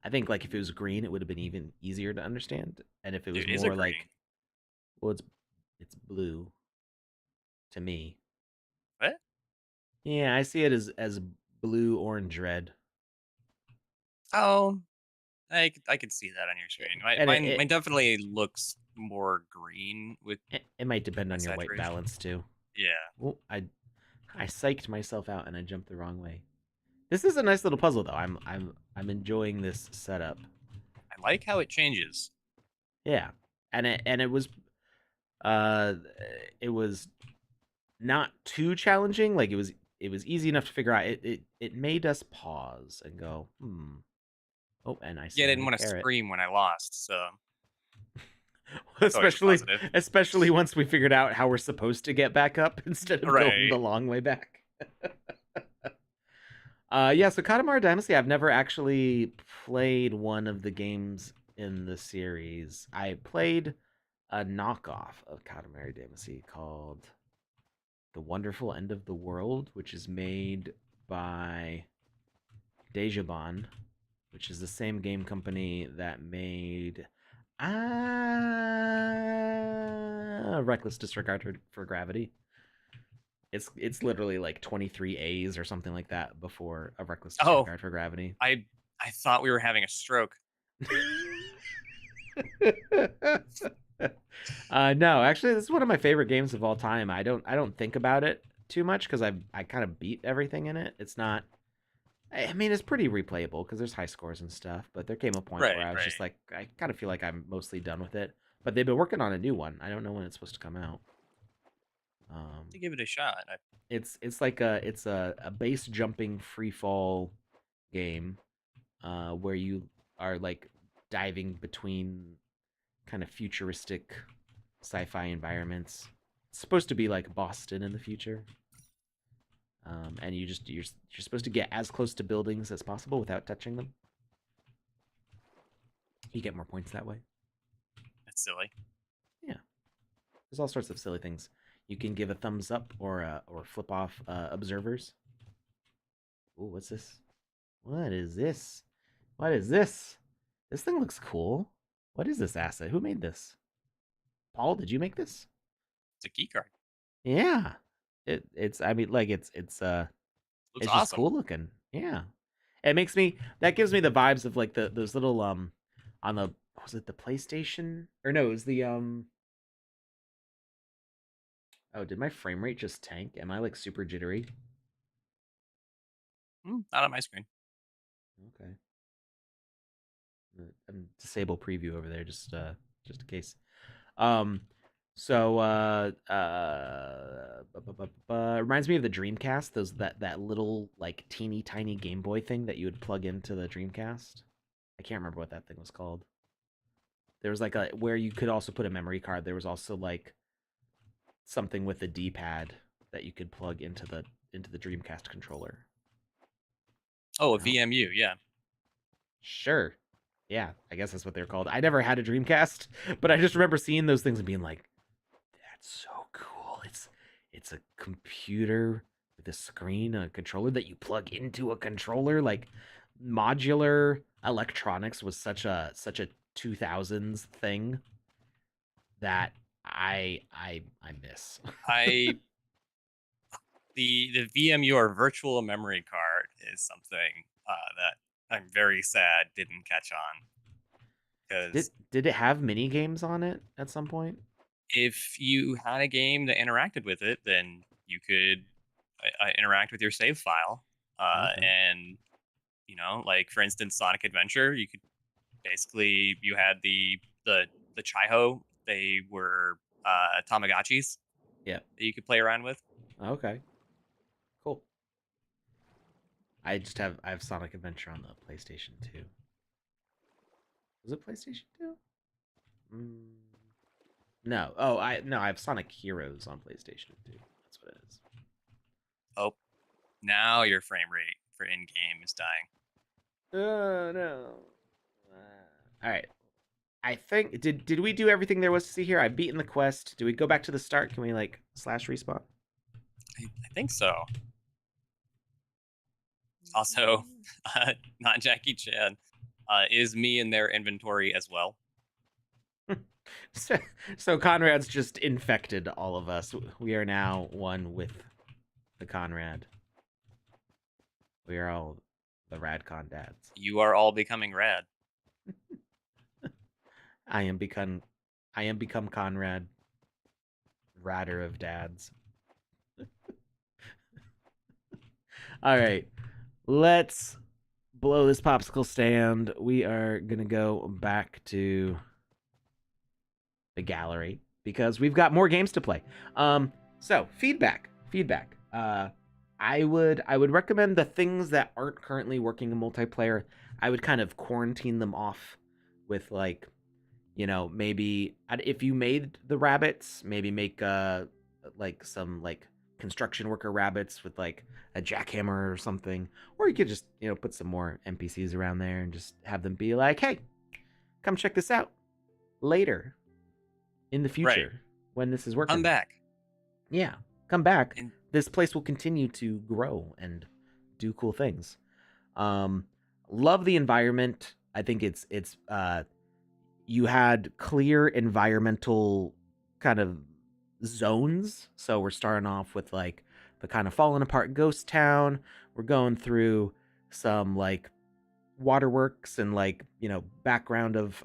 I think like if it was green, it would have been even easier to understand. And if it was Dude, is it more like, green? well, it's blue to me. What? Yeah, I see it as blue, orange, red. Oh, I could see that on your screen. And Mine definitely looks more green with it might depend my on your white saturation. balance too. Yeah, Oh, I psyched myself out and I jumped the wrong way. This is a nice little puzzle though. I'm enjoying this setup. I like how it changes. Yeah, and uh it was not too challenging. Like it was easy enough to figure out. It made us pause and go, hmm. Oh, and I Yeah, I see didn't another want to carrot. scream when I lost, so that's always a especially positive. especially once we figured out how we're supposed to get back up instead of going Right. the long way back. Yeah, so Katamari Damacy, I've never actually played one of the games in the series. I played a knockoff of Katamari Damacy called The Wonderful End of the World, which is made by Dejaban, which is the same game company that made Reckless Disregard for Gravity. It's literally like 23 A's or something like that before a Reckless Oh, Disregard for Gravity. I I thought we were having a stroke. No, actually, this is one of my favorite games of all time. I don't think about it too much because I kind of beat everything in it. It's not. I mean, it's pretty replayable because there's high scores and stuff. But there came a point where Right, I was just right. like, I kind of feel like I'm mostly done with it. But they've been working on a new one. I don't know when it's supposed to come out. To give it a shot. It's like a base jumping free fall game where you are like diving between kind of futuristic sci-fi environments. It's supposed to be like Boston in the future, and you're supposed to get as close to buildings as possible without touching them. You get more points that way. That's silly. Yeah, there's all sorts of silly things. You can give a thumbs up or flip off observers. Ooh, what's this? What is this? What is this? This thing looks cool. What is this asset? Who made this? Paul, did you make this? It's a key card. Yeah. It's I mean like Looks it's just awesome. cool looking. Yeah. It makes me that gives me the vibes of like those little on the was it the PlayStation? Or no, it was the oh, did my frame rate just tank? Am I like super jittery? Not on my screen. Okay. Disable preview over there just in case. Um so reminds me of the Dreamcast, those that little like teeny tiny Game Boy thing that you would plug into the Dreamcast. I can't remember what that thing was called. There was like a where you could also put a memory card. There was also like something with a D-pad that you could plug into the Dreamcast controller. Oh, a I don't VMU. Yeah. Sure. Yeah, I guess that's what they're called. I never had a Dreamcast, but I just remember seeing those things and being like, "That's so cool." It's a computer with a screen, a controller that you plug into a controller. Like modular electronics was such a 2000s thing that I miss. I the VMU or virtual memory card is something that I'm very sad didn't catch on did because did it have mini games on it at some point? if you had a game that interacted with it, then you could interact with your save file, Okay. and like for instance, Sonic Adventure. You could basically you had the Chiho. They were Tamagotchis Yeah. that you could play around with. Okay. Cool. I have Sonic Adventure on the PlayStation 2. Was it PlayStation 2? Mm, no. Oh, I have Sonic Heroes on PlayStation 2. That's what it is. Oh, now your frame rate for in game is dying. Oh no. All right. I think did we do everything there was to see here? I've beaten the quest. Do we go back to the start? Can we like slash respawn? I think so. Also, not Jackie Chan. Is me in their inventory as well? so, so Conrad's just infected all of us. We are now one with the Conrad. We are all the Radcon dads. You are all becoming rad. I am become I am become Conrad, radder of dads. All right. Let's blow this popsicle stand. We are gonna go back to the gallery because we've got more games to play. So feedback. I would recommend the things that aren't currently working in multiplayer. I would kind of quarantine them off with like, maybe if you made the rabbits, maybe make like some like construction worker rabbits with like a jackhammer or something, or you could just put some more NPCs around there and just have them be like, hey, come check this out later in the Right. future when this is Come working. back. Yeah, come back. And This place will continue to grow and do cool things. Um, love the environment. I think it's you had clear environmental kind of zones. So we're starting off with like the kind of fallen apart ghost town. We're going through some like waterworks and like background of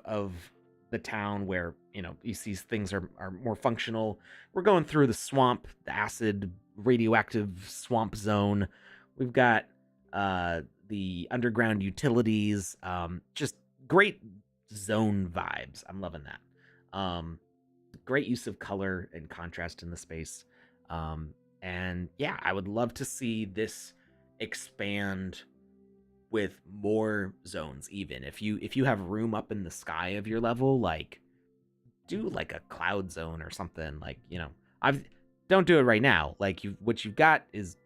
the town where you see things are more functional. We're going through the swamp, the acid radioactive swamp zone. We've got the underground utilities. Just great zone vibes. I'm loving that. Great use of color and contrast in the space. And yeah, I would love to see this expand with more zones. Even if you have room up in the sky of your level, like do like a cloud zone or something. Like I've don't do it right now. Like what you've got is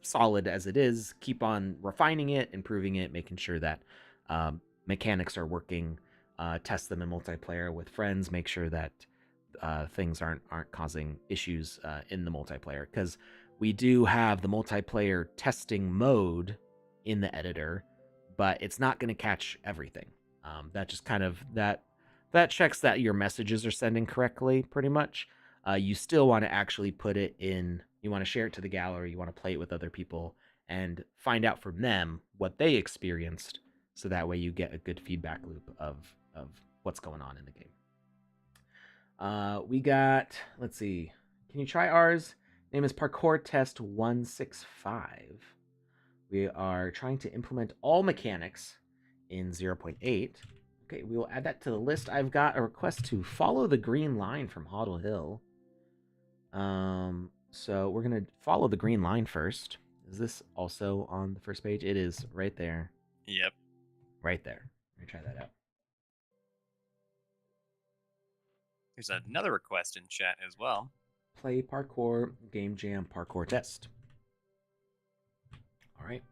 solid as it is. Keep on refining it, improving it, making sure that mechanics are working. Test them in multiplayer with friends. Make sure that things aren't causing issues in the multiplayer, because we do have the multiplayer testing mode in the editor, but it's not going to catch everything. That just kind of that checks that your messages are sending correctly, pretty much. You still want to actually put it in. You want to share it to the gallery. You want to play it with other people and find out from them what they experienced, so that way you get a good feedback loop of what's going on in the game. We got, let's see. Can you try ours? Name is Parkour Test 165. We are trying to implement all mechanics in 0.8. Okay, we will add that to the list. I've got a request to follow the green line from Hoddle Hill. So we're gonna follow the green line first. Is this also on the first page? It is right there. Yep. Right there. Let me try that out. There's another request in chat as well. Play parkour, game jam, parkour test. All right.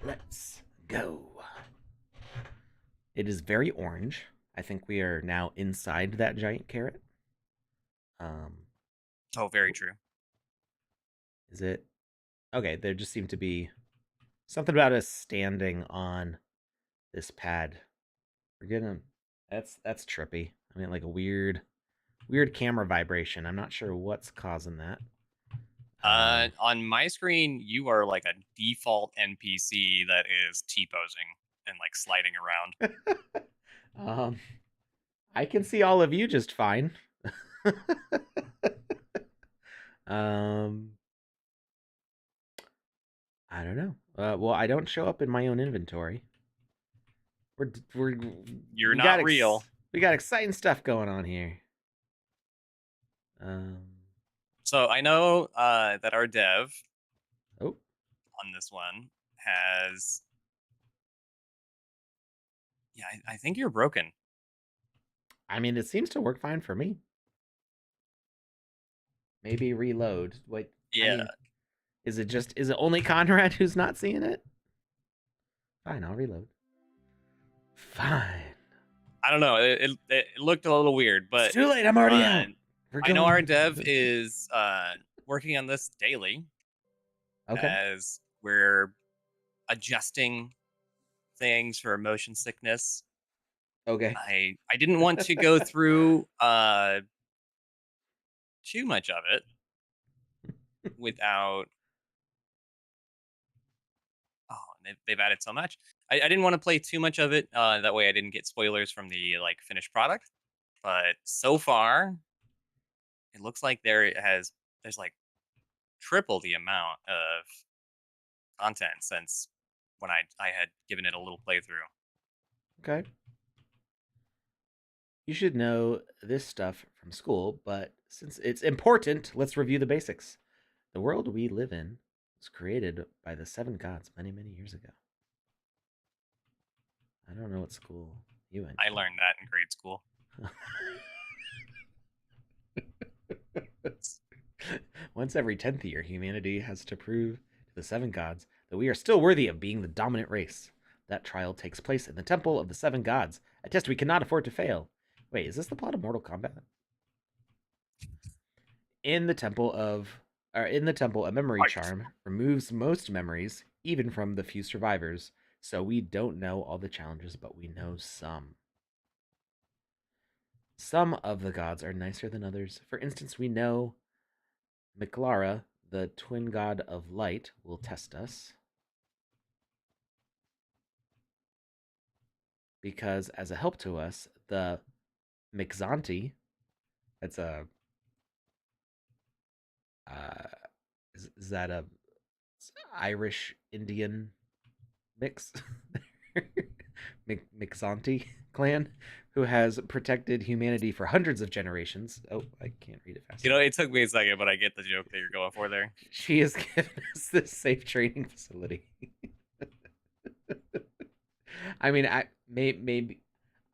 Let's go. It is very orange. I think we are now inside that giant carrot. Oh, very true. Is it? Okay, there just seemed to be something about us standing on this pad. We're getting that's trippy. I mean, like a weird camera vibration. I'm not sure what's causing that. On my screen, you are like a default NPC that is T-posing and like sliding around. I can see all of you just fine. um, I don't know. Well, I don't show up in my own inventory. We're You're we got not real. we got exciting stuff going on here. So I know that our dev Oh, on this one has. Yeah, I think you're broken. I mean, it seems to work fine for me. Maybe reload. Wait, I Yeah. mean, is it only Conrad who's not seeing it? Fine, I'll reload. Fine. I don't know. It looked a little weird, but It's too late. I'm already out. I know our dev is working on this daily. Okay. As we're adjusting things for motion sickness. Okay. I didn't want to go through too much of it without. Oh, they've added so much. I didn't want to play too much of it. That way, I didn't get spoilers from the like finished product. But so far, it looks like there's like triple the amount of content since when I had given it a little playthrough. Okay. You should know this stuff from school, but since it's important, let's review the basics. The world we live in was created by the seven gods many, many years ago. I don't know what school you went I learned that in grade school. to. Once every 10th year, humanity has to prove to the seven gods that we are still worthy of being the dominant race. That trial takes place in the Temple of the Seven Gods, a test we cannot afford to fail. Wait, is this the plot of Mortal Kombat? In the temple of in the temple, a memory charm removes most memories, even from the few survivors. So we don't know all the challenges, but we know some. Some of the gods are nicer than others. For instance, we know Miklara, the twin god of light, will test us. Because as a help to us, the Mixanti, that's a uh, is that a Irish Indian mix? Mixanti clan, who has protected humanity for hundreds of generations. Oh, I can't read it fast. You know, it took me a second, but I get the joke that you're going for there. She has given us this safe training facility. I mean, maybe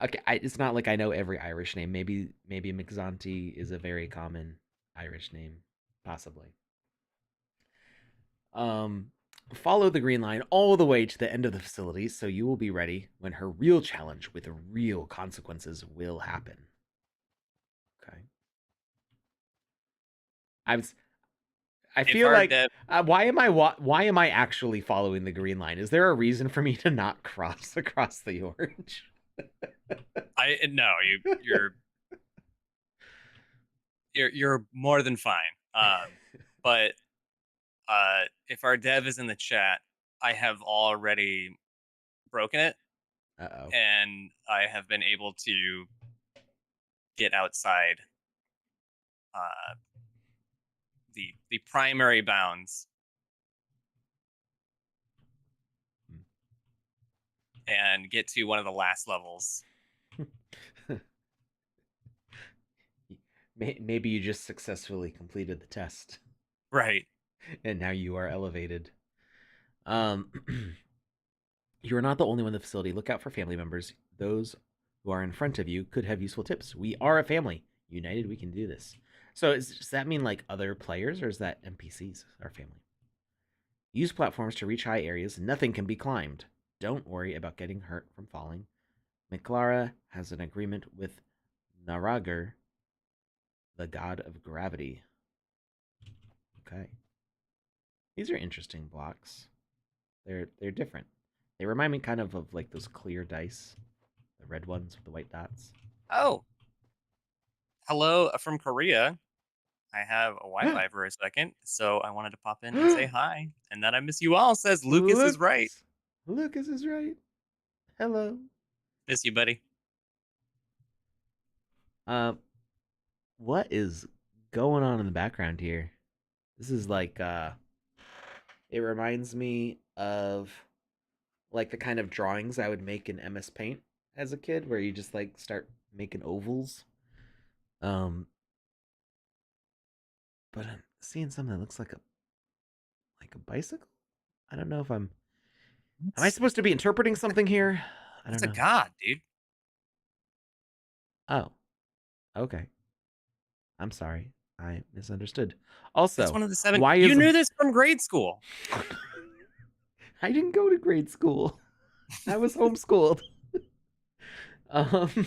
okay. It's not like I know every Irish name. Maybe Mixanti is a very common Irish name, possibly. Um, Follow the green line all the way to the end of the facility, so you will be ready when her real challenge with real consequences will happen. Okay. I was. I If feel our like dev, why am I actually following the green line? Is there a reason for me to not cross across the orange? I no, you're more than fine. But if our dev is in the chat, I have already broken it, Uh oh. and I have been able to get outside uh, the primary bounds and get to one of the last levels. Maybe you just successfully completed the test, Right. and now you are elevated. Um, you are not the only one in the facility. Look out for family members. Those who are in front of you could have useful tips. We are a family. United, we can do this. So, does that mean like other players, or is that NPCs are family? Use platforms to reach high areas. Nothing can be climbed. Don't worry about getting hurt from falling. Miklara has an agreement with Naragar, the god of gravity. Okay. These are interesting blocks. They're different. They remind me kind of like those clear dice, the red ones with the white dots. Oh, hello from Korea. I have a Wi-Fi for a second, so I wanted to pop in and say hi, and that I miss you all. Says Lucas is right. Lucas. Lucas is right. Hello. Miss you, buddy. Uh, what is going on in the background here? This is like it reminds me of like the kind of drawings I would make in MS Paint as a kid, where you just like start making ovals. Um, but I'm seeing something that looks like a bicycle. I don't know if I'm. Am I That's supposed to be interpreting something here? I that's don't a know. god, dude. Oh, okay. I'm sorry. I misunderstood. That's Also, one of the seven. why You is knew this from grade school. I didn't go to grade school. I was homeschooled. Um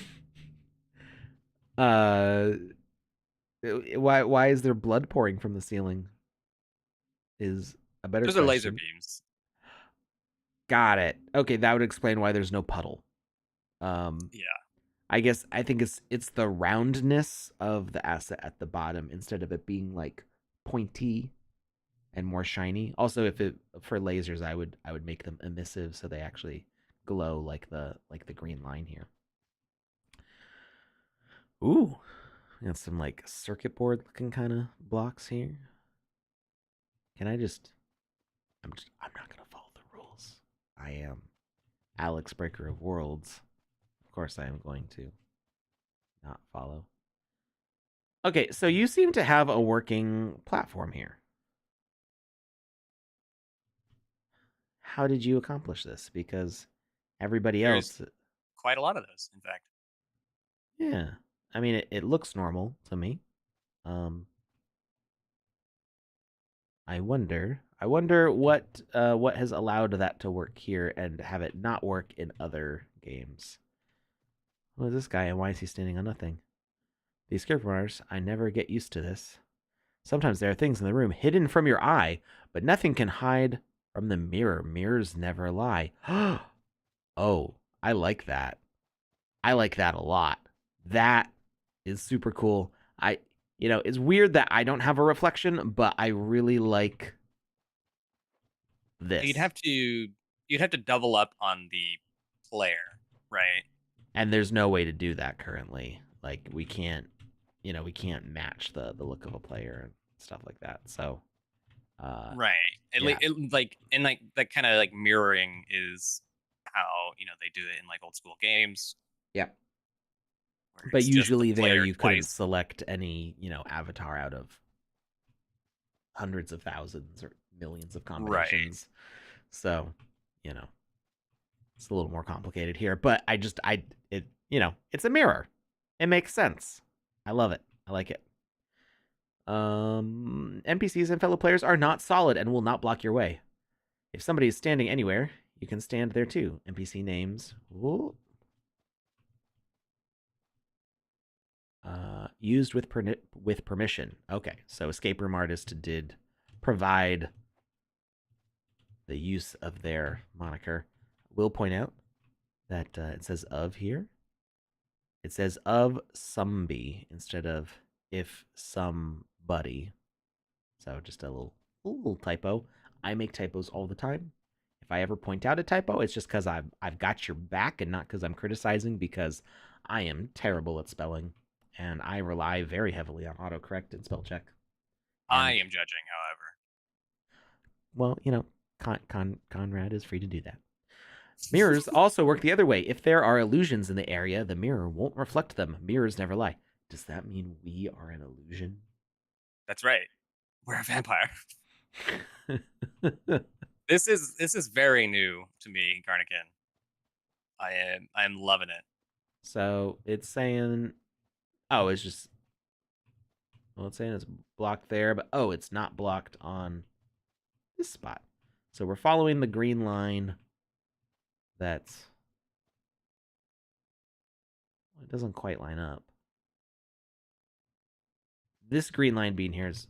uh why is there blood pouring from the ceiling is a better Those are laser question. beams. Got it. Okay, that would explain why there's no puddle. Um Yeah. I think it's the roundness of the asset at the bottom instead of it being like pointy and more shiny. Also, if it for lasers, I would make them emissive so they actually glow like the green line here. Ooh, we got some like circuit board looking kind of blocks here. Can I just? I'm not gonna follow the rules. I am Alex Breaker of Worlds. Of course, I am going to not follow. Okay, so you seem to have a working platform here. How did you accomplish this? Because everybody There's else, quite a lot of those, in fact. yeah. I mean, it looks normal to me. Um, I wonder what has allowed that to work here and have it not work in other games. Who is this guy and why is he standing on nothing? These scarecrow runners, I never get used to this. Sometimes there are things in the room hidden from your eye, but nothing can hide from the mirror. Mirrors never lie. Oh, I like that. I like that a lot. That is super cool. It's weird that I don't have a reflection, but I really like You'd this. have to you'd have to double up on the player, right? And there's no way to do that currently. Like we can't match the look of a player and stuff like that. So, Right. yeah. Like and like that kind of like mirroring is how they do it in like old school games Yeah. where But it's just the usually there player you couldn't twice. select any, avatar out of hundreds of thousands or millions of Right. combinations. So, you know, it's a little more complicated here, but it's a mirror. It makes sense. I love it. I like it. NPCs and fellow players are not solid and will not block your way. If somebody is standing anywhere, you can stand there too. NPC names. Ooh. Used with permission. Okay, so escape room artist did provide the use of their moniker. Will point out that it says of here. It says of somebody instead of if somebody. So just a little typo. I make typos all the time. If I ever point out a typo, it's just because I've got your back and not because I'm criticizing because I am terrible at spelling and I rely very heavily on autocorrect and spell check. I And am judging, however. well, Conrad is free to do that. Mirrors also work the other way. If there are illusions in the area, the mirror won't reflect them. Mirrors never lie. Does that mean we are an illusion? That's right. We're a vampire. This is very new to me, Garnigan. I am loving it. So it's saying, oh, it's just, well, it's saying it's blocked there, but oh, it's not blocked on this spot. So we're following the green line. That's, well, it doesn't quite line up. This green line being here is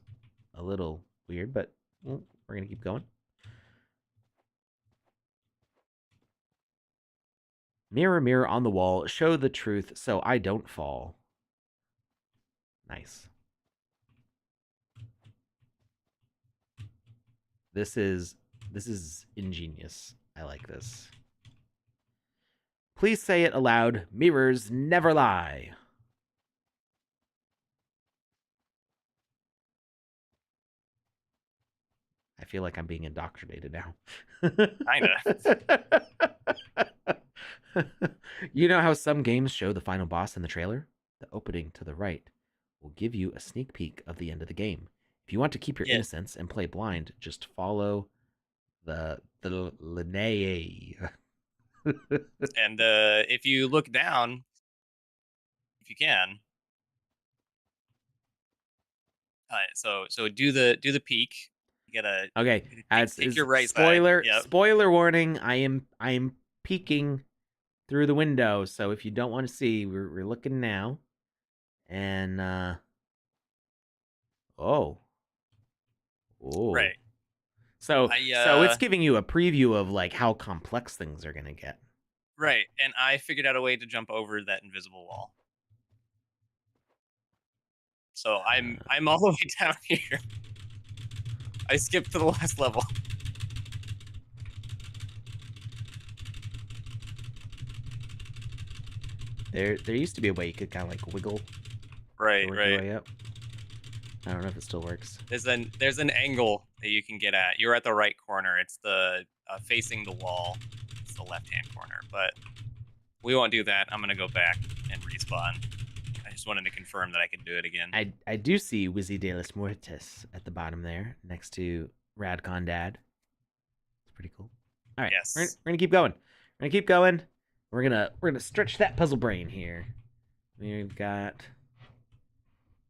a little weird, but well, we're gonna keep going. Mirror, mirror on the wall, show the truth so I don't fall. Nice. This is ingenious. I like this. Please say it aloud. Mirrors never lie. I feel like I'm being indoctrinated now. Kinda. You know how some games show the final boss in the trailer? The opening to the right will give you a sneak peek of the end of the game. If you want to keep your Yeah. innocence and play blind, just follow the lineae. And if you look down, if you can, so do the peak. You gotta Okay, take it's your right side. Yep. spoiler warning. I am peeking through the window, so if you don't want to see, we're looking now, and oh oh, Right. so it's giving you a preview of like how complex things are gonna get. Right, and I figured out a way to jump over that invisible wall. So I'm all the way down here. I skipped to the last level. There used to be a way you could kind of like wiggle Right, to work your right. way up. I don't know if it still works. There's an angle that you can get at. You're at the right corner. It's the facing the wall. It's the left hand corner. But we won't do that. I'm gonna go back and respawn. I just wanted to confirm that I can do it again. I do see Wizzy de los Muertes at the bottom there, next to Radcon Dad. It's pretty cool. All right, Yes. we're gonna keep going. We're gonna keep going. We're gonna stretch that puzzle brain here. We've got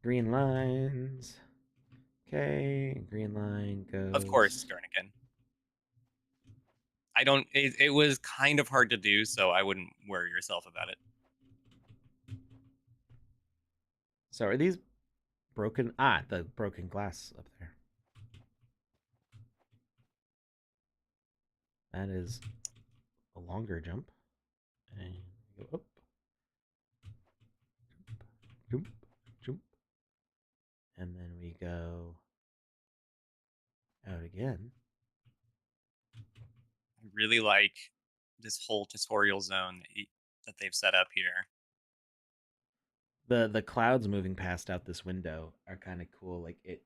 green lines. Okay, green line goes. Of course, Garnigan. I don't. It was kind of hard to do, so I wouldn't worry yourself about it. So are these broken? Ah, the broken glass up there. That is a longer jump. And go up. Jump, jump. And then we go out again. I really like this whole tutorial zone that they've set up here. The clouds moving past out this window are kind of cool. Like it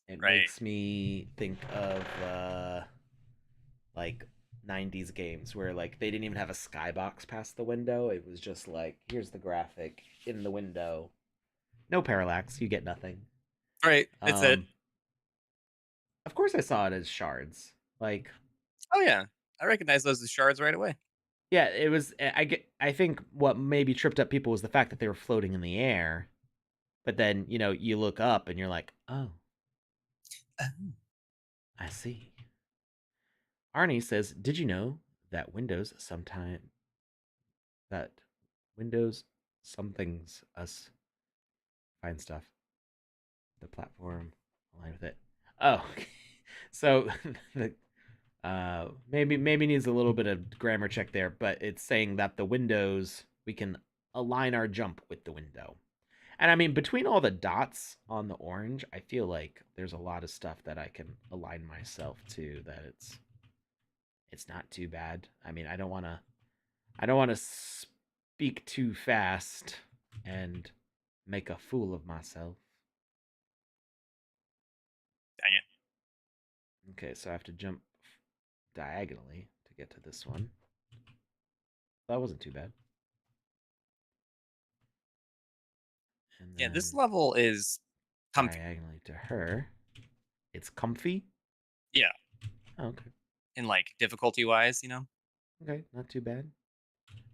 Right. makes me think of like 90s games where like they didn't even have a skybox past the window. It was just like here's the graphic in the window. No parallax, you get nothing. Right, that's it. Of course I saw it as shards. Like Oh yeah, I recognize those as shards right away. yeah, it was I think what maybe tripped up people was the fact that they were floating in the air. But then, you look up and you're like, "Oh, I see." Arnie says, "Did you know that that Windows some things us find stuff the platform align with it?" Oh, so the maybe needs a little bit of grammar check there, but it's saying that the windows we can align our jump with the window. And I mean, between all the dots on the orange, I feel like there's a lot of stuff that I can align myself to that it's not too bad. I mean, I don't want to speak too fast and make a fool of myself. Dang it. Okay, so I have to jump diagonally to get to this one. That wasn't too bad. And Yeah, this then level is comfy. diagonally to her. It's comfy. Yeah, Oh, okay. in like difficulty wise, you know. Okay, not too bad.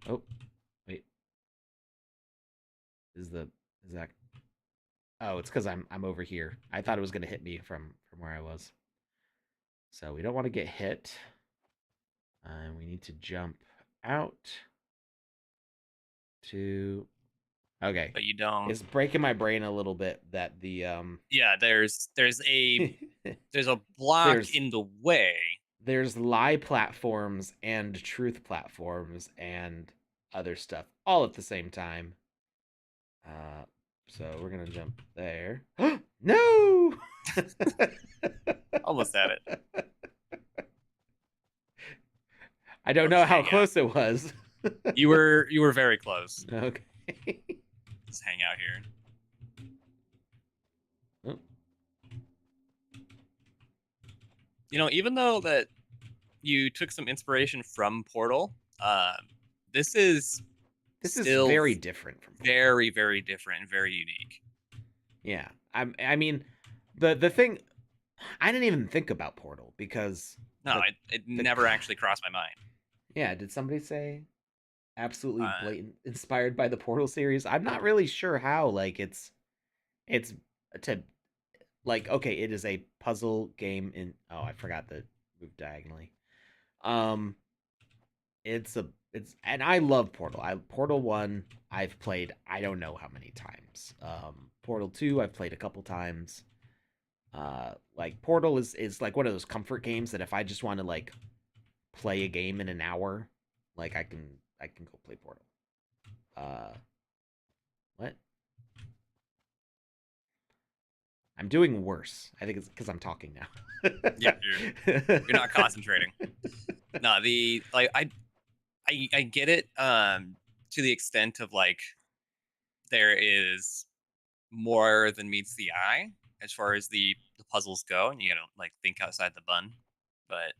Oh, wait. Is the is that? Oh, it's because I'm over here. I thought it was gonna hit me from where I was. So we don't want to get hit. We need to jump out to. Okay, But you don't. it's breaking my brain a little bit that the Yeah, there's a block there's in the way. there's lie platforms and truth platforms and other stuff all at the same time. Uh, so we're gonna jump there. No! Almost at it. I don't Or know just how hang out. close it was. You were very close. Okay. Just hang out here. Oh, You know, even though that you took some inspiration from Portal, this is this is still very different from Portal. very, very different and very unique. Yeah, I mean, the thing I didn't even think about Portal because No, it the never actually crossed my mind. yeah. Did somebody say absolutely Uh, blatant inspired by the Portal series? I'm not really sure how. Like it's to like okay, it is a puzzle game in. Oh, I forgot the move diagonally. Um, it's and I love Portal. Portal 1 I've played I don't know how many times. Portal 2 I've played a couple times. Like Portal is like one of those comfort games that if I just want to like play a game in an hour, like I can go play Portal. Uh what? I'm doing worse. I think it's cuz I'm talking now. yeah, you're not concentrating. No, the like I get it to the extent of like there is more than meets the eye as far as the puzzles go, and you gotta like think outside the bun. But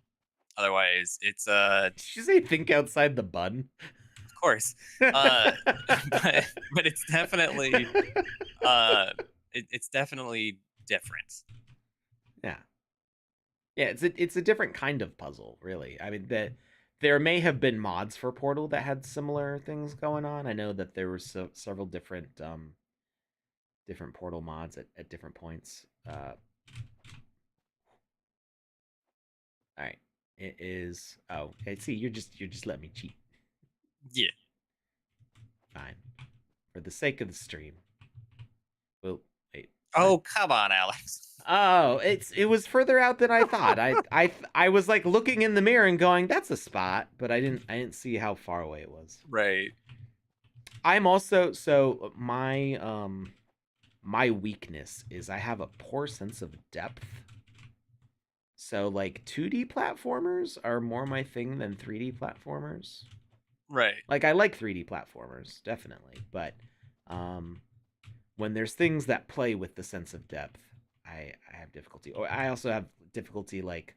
otherwise, it's Did you say think outside the bun? of course, uh, but it's definitely uh, it's definitely different. Yeah. Yeah, it's a different kind of puzzle, really. I mean that there may have been mods for Portal that had similar things going on. I know that there were several different Portal mods at different points. All right, it is. Oh, okay. See, you're just letting me cheat. Yeah. Fine, for the sake of the stream. Well, wait, what? Oh come on, Alex. Oh, it was further out than I thought. I was like looking in the mirror and going, "That's a spot," but I didn't see how far away it was. Right. I'm also so my weakness is I have a poor sense of depth. So like 2D platformers are more my thing than 3D platformers. Right. Like I like 3D platformers, definitely, but um when there's things that play with the sense of depth, I have difficulty. Or I also have difficulty like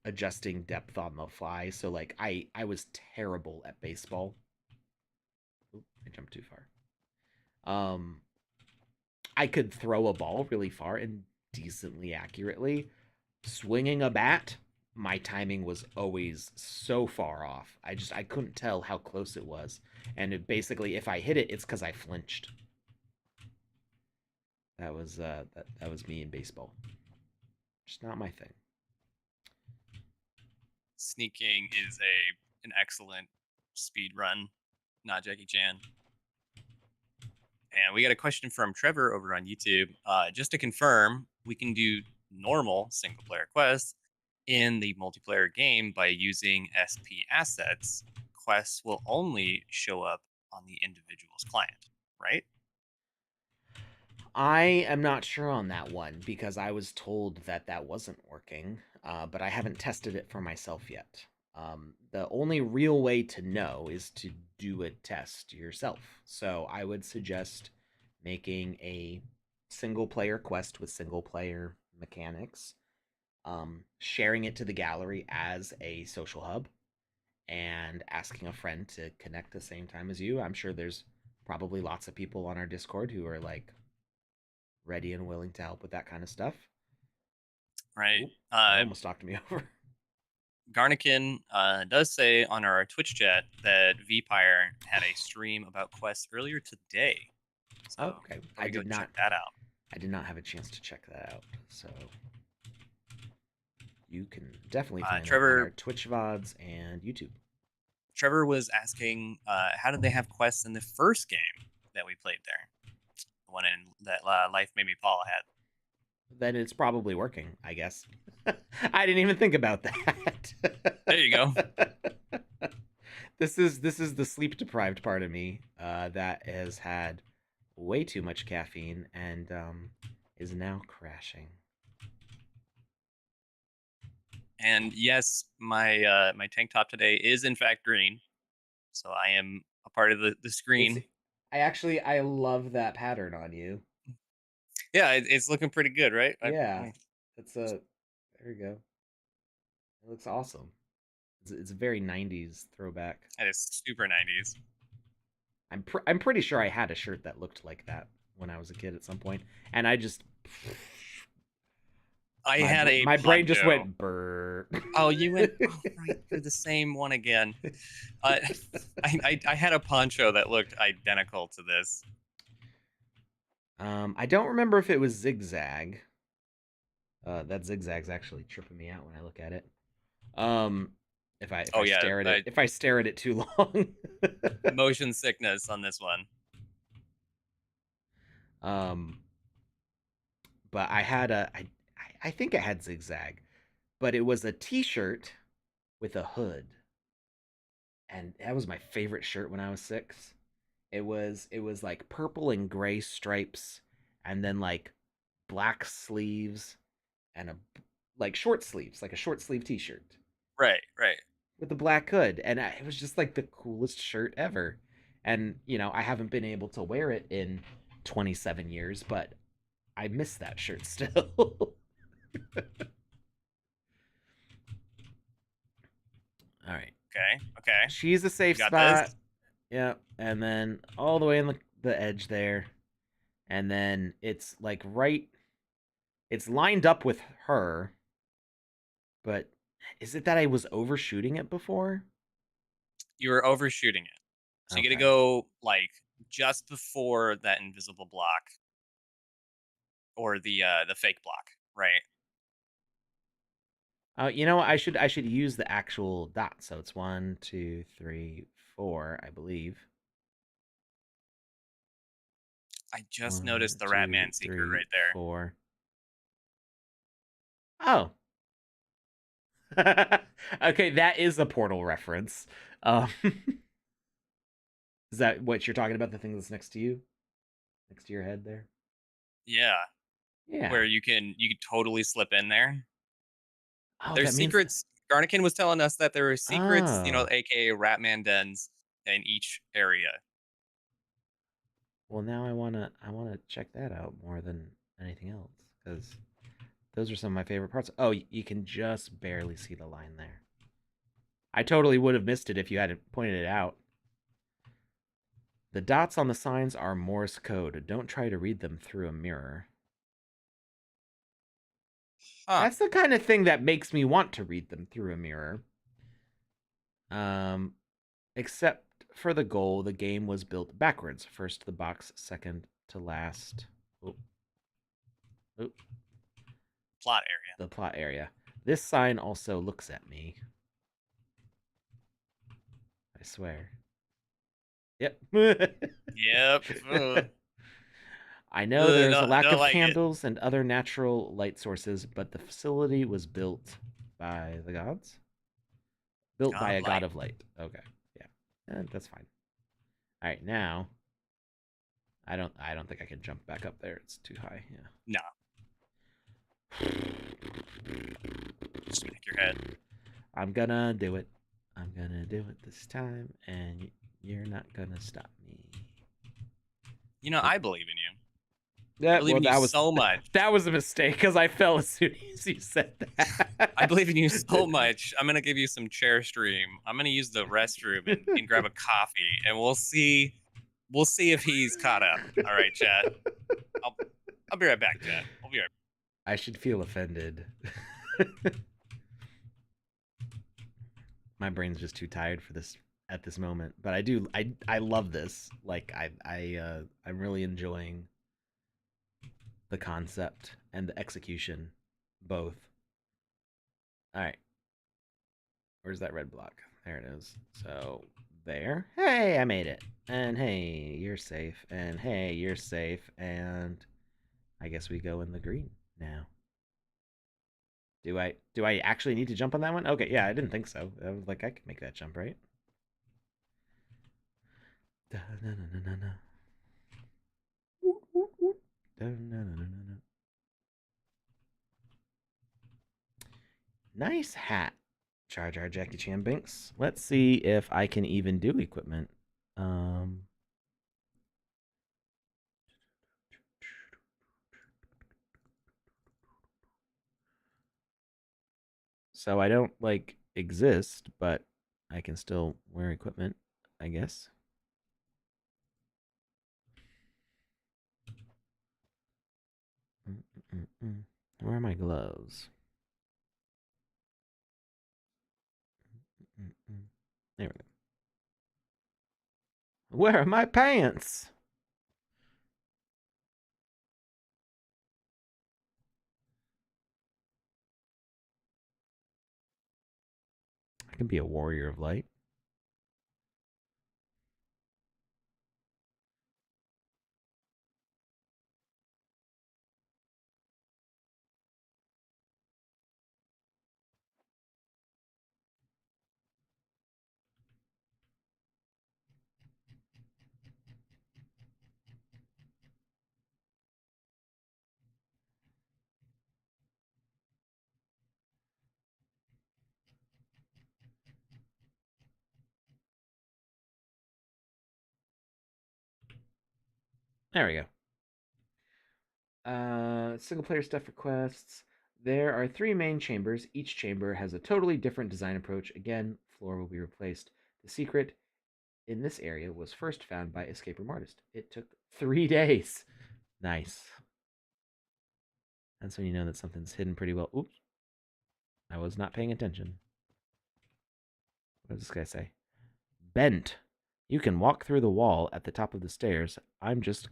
adjusting depth on the fly. So like I was terrible at baseball. Oop, I jumped too far. Um I could throw a ball really far and decently accurately. Swinging a bat, my timing was always so far off. I couldn't tell how close it was. And basically if I hit it, it's cuz I flinched. That was me in baseball. Just not my thing. Sneaking is an excellent speed run, not Jackie Chan. And we got a question from Trevor over on YouTube. Just to confirm, we can do normal single player quests in the multiplayer game by using SP assets. Quests will only show up on the individual's client, right? I am not sure on that one because I was told that that wasn't working, but I haven't tested it for myself yet. The only real way to know is to do a test yourself. So I would suggest making a single player quest with single player mechanics, sharing it to the gallery as a social hub, and asking a friend to connect the same time as you. I'm sure there's probably lots of people on our Discord who are like ready and willing to help with that kind of stuff. Right. Oop, that almost knocked me over. Garnikin does say on our Twitch chat that Vpire had a stream about quests earlier today. So Oh, okay. probably go check that out. I did not have a chance to check that out. So you can definitely find that on our Trevor Twitch VODs and YouTube. Trevor was asking, how did they have quests in the first game that we played there? The one in that Life Made Me Paula had. Then it's probably working, I guess. I didn't even think about that. There you go. This is the sleep deprived part of me that has had way too much caffeine and is now crashing. And yes, my tank top today is in fact green, so I am a part of the It's screen. I love that pattern on you. Yeah, it's looking pretty good, right? Yeah, it's a there you go. It looks awesome. It's a very 90s throwback. That is super 90s. I'm pretty sure I had a shirt that looked like that when I was a kid at some point, and I just I had a my brain just poncho. went burr. Oh, you went right for the same one again. Uh, I had a poncho that looked identical to this. I don't remember if it was zigzag. That zigzag's actually tripping me out when I look at it. Um, if Oh I yeah, stare at it if I stare at it too long. motion sickness on this one. um, but I think I had zigzag, but it was a T-shirt with a hood, and that was my favorite shirt when I was 6. It was like purple and gray stripes, and then like black sleeves and a like short sleeves, like a short sleeve T-shirt Right, right. with a black hood, and it was just like the coolest shirt ever. And I haven't been able to wear it in 27 years, but I miss that shirt still. All right. Okay, okay. She's a You safe got this. spot. Yep. And then all the way in the edge there. And then it's like it's lined up with her. But is it that I was overshooting it before? You were overshooting it. So you got to Okay. go like just before that invisible block or the fake block, right? I should use the actual dot. So it's 1, 2, 3, 4, I believe. I just noticed 1, the 2, Ratman secret 3, right there. 4. Oh. Okay, that is a Portal reference. Is that what you're talking about? The thing that's next to you, next to your head there? Yeah, Yeah. where you can totally slip in there. Oh, There's that means. secrets. Garnikin was telling us that there are secrets, Oh. aka Ratman dens in each area. Well, now I wanna check that out more than anything else because those are some of my favorite parts. Oh, you can just barely see the line there. I totally would have missed it if you hadn't pointed it out. The dots on the signs are Morse code. Don't try to read them through a mirror. Huh. That's the kind of thing that makes me want to read them through a mirror. Um, except for the goal, the game was built backwards. First to the box, second to last. Oop, oop, Plot area. the plot area. This sign also looks at me. I swear. Yep. Yep. Ugh. I know there is No, a lack don't of like it. candles and other natural light sources, but the facility was built by the gods? Built by a god Godlike. of light. Okay. Yeah. That's fine. All right, now I don't think I can jump back up there. It's too high. No. Yeah. Smack your head. I'm gonna do it. I'm gonna do it this time, and you're not gonna stop me. You know, Oh. I believe in you. I Yeah, believe well, in you that was so much. that was a mistake because I fell as soon as you said I that. believe in you so much. I'm gonna give you some chair stream. I'm gonna use the restroom and grab a coffee, and we'll see. We'll see if he's caught up. All right, chat. I'll I'll be right back, chat. I'll be right. I should feel offended. My brain's just too tired for this at this moment. But I love this. Like I'm really enjoying the concept and the execution both. All right. Where's that red block? There it is. So there. Hey, I made it. And hey, you're safe. And hey, you're safe. And I guess we go in the green now. Do I actually need to jump on that one? Okay, yeah, I didn't think so. I was like, I could make that jump, right? Nice hat, Jar Jar Jackie Chan Binks. Let's see if I can even do equipment. Um, so I don't like exist, but I can still wear equipment, I guess. Where are my gloves? There we go. Where are my pants? I can be a warrior of light. There we go. Single player stuff requests. There are three main chambers. Each chamber has a totally different design approach. Again, floor will be replaced. The secret in this area was first found by escape room artist. It took 3 days. Nice. That's when you know that something's hidden pretty well. Oops. I was not paying attention. What does this guy say? Bent. You can walk through the wall at the top of the stairs. I'm just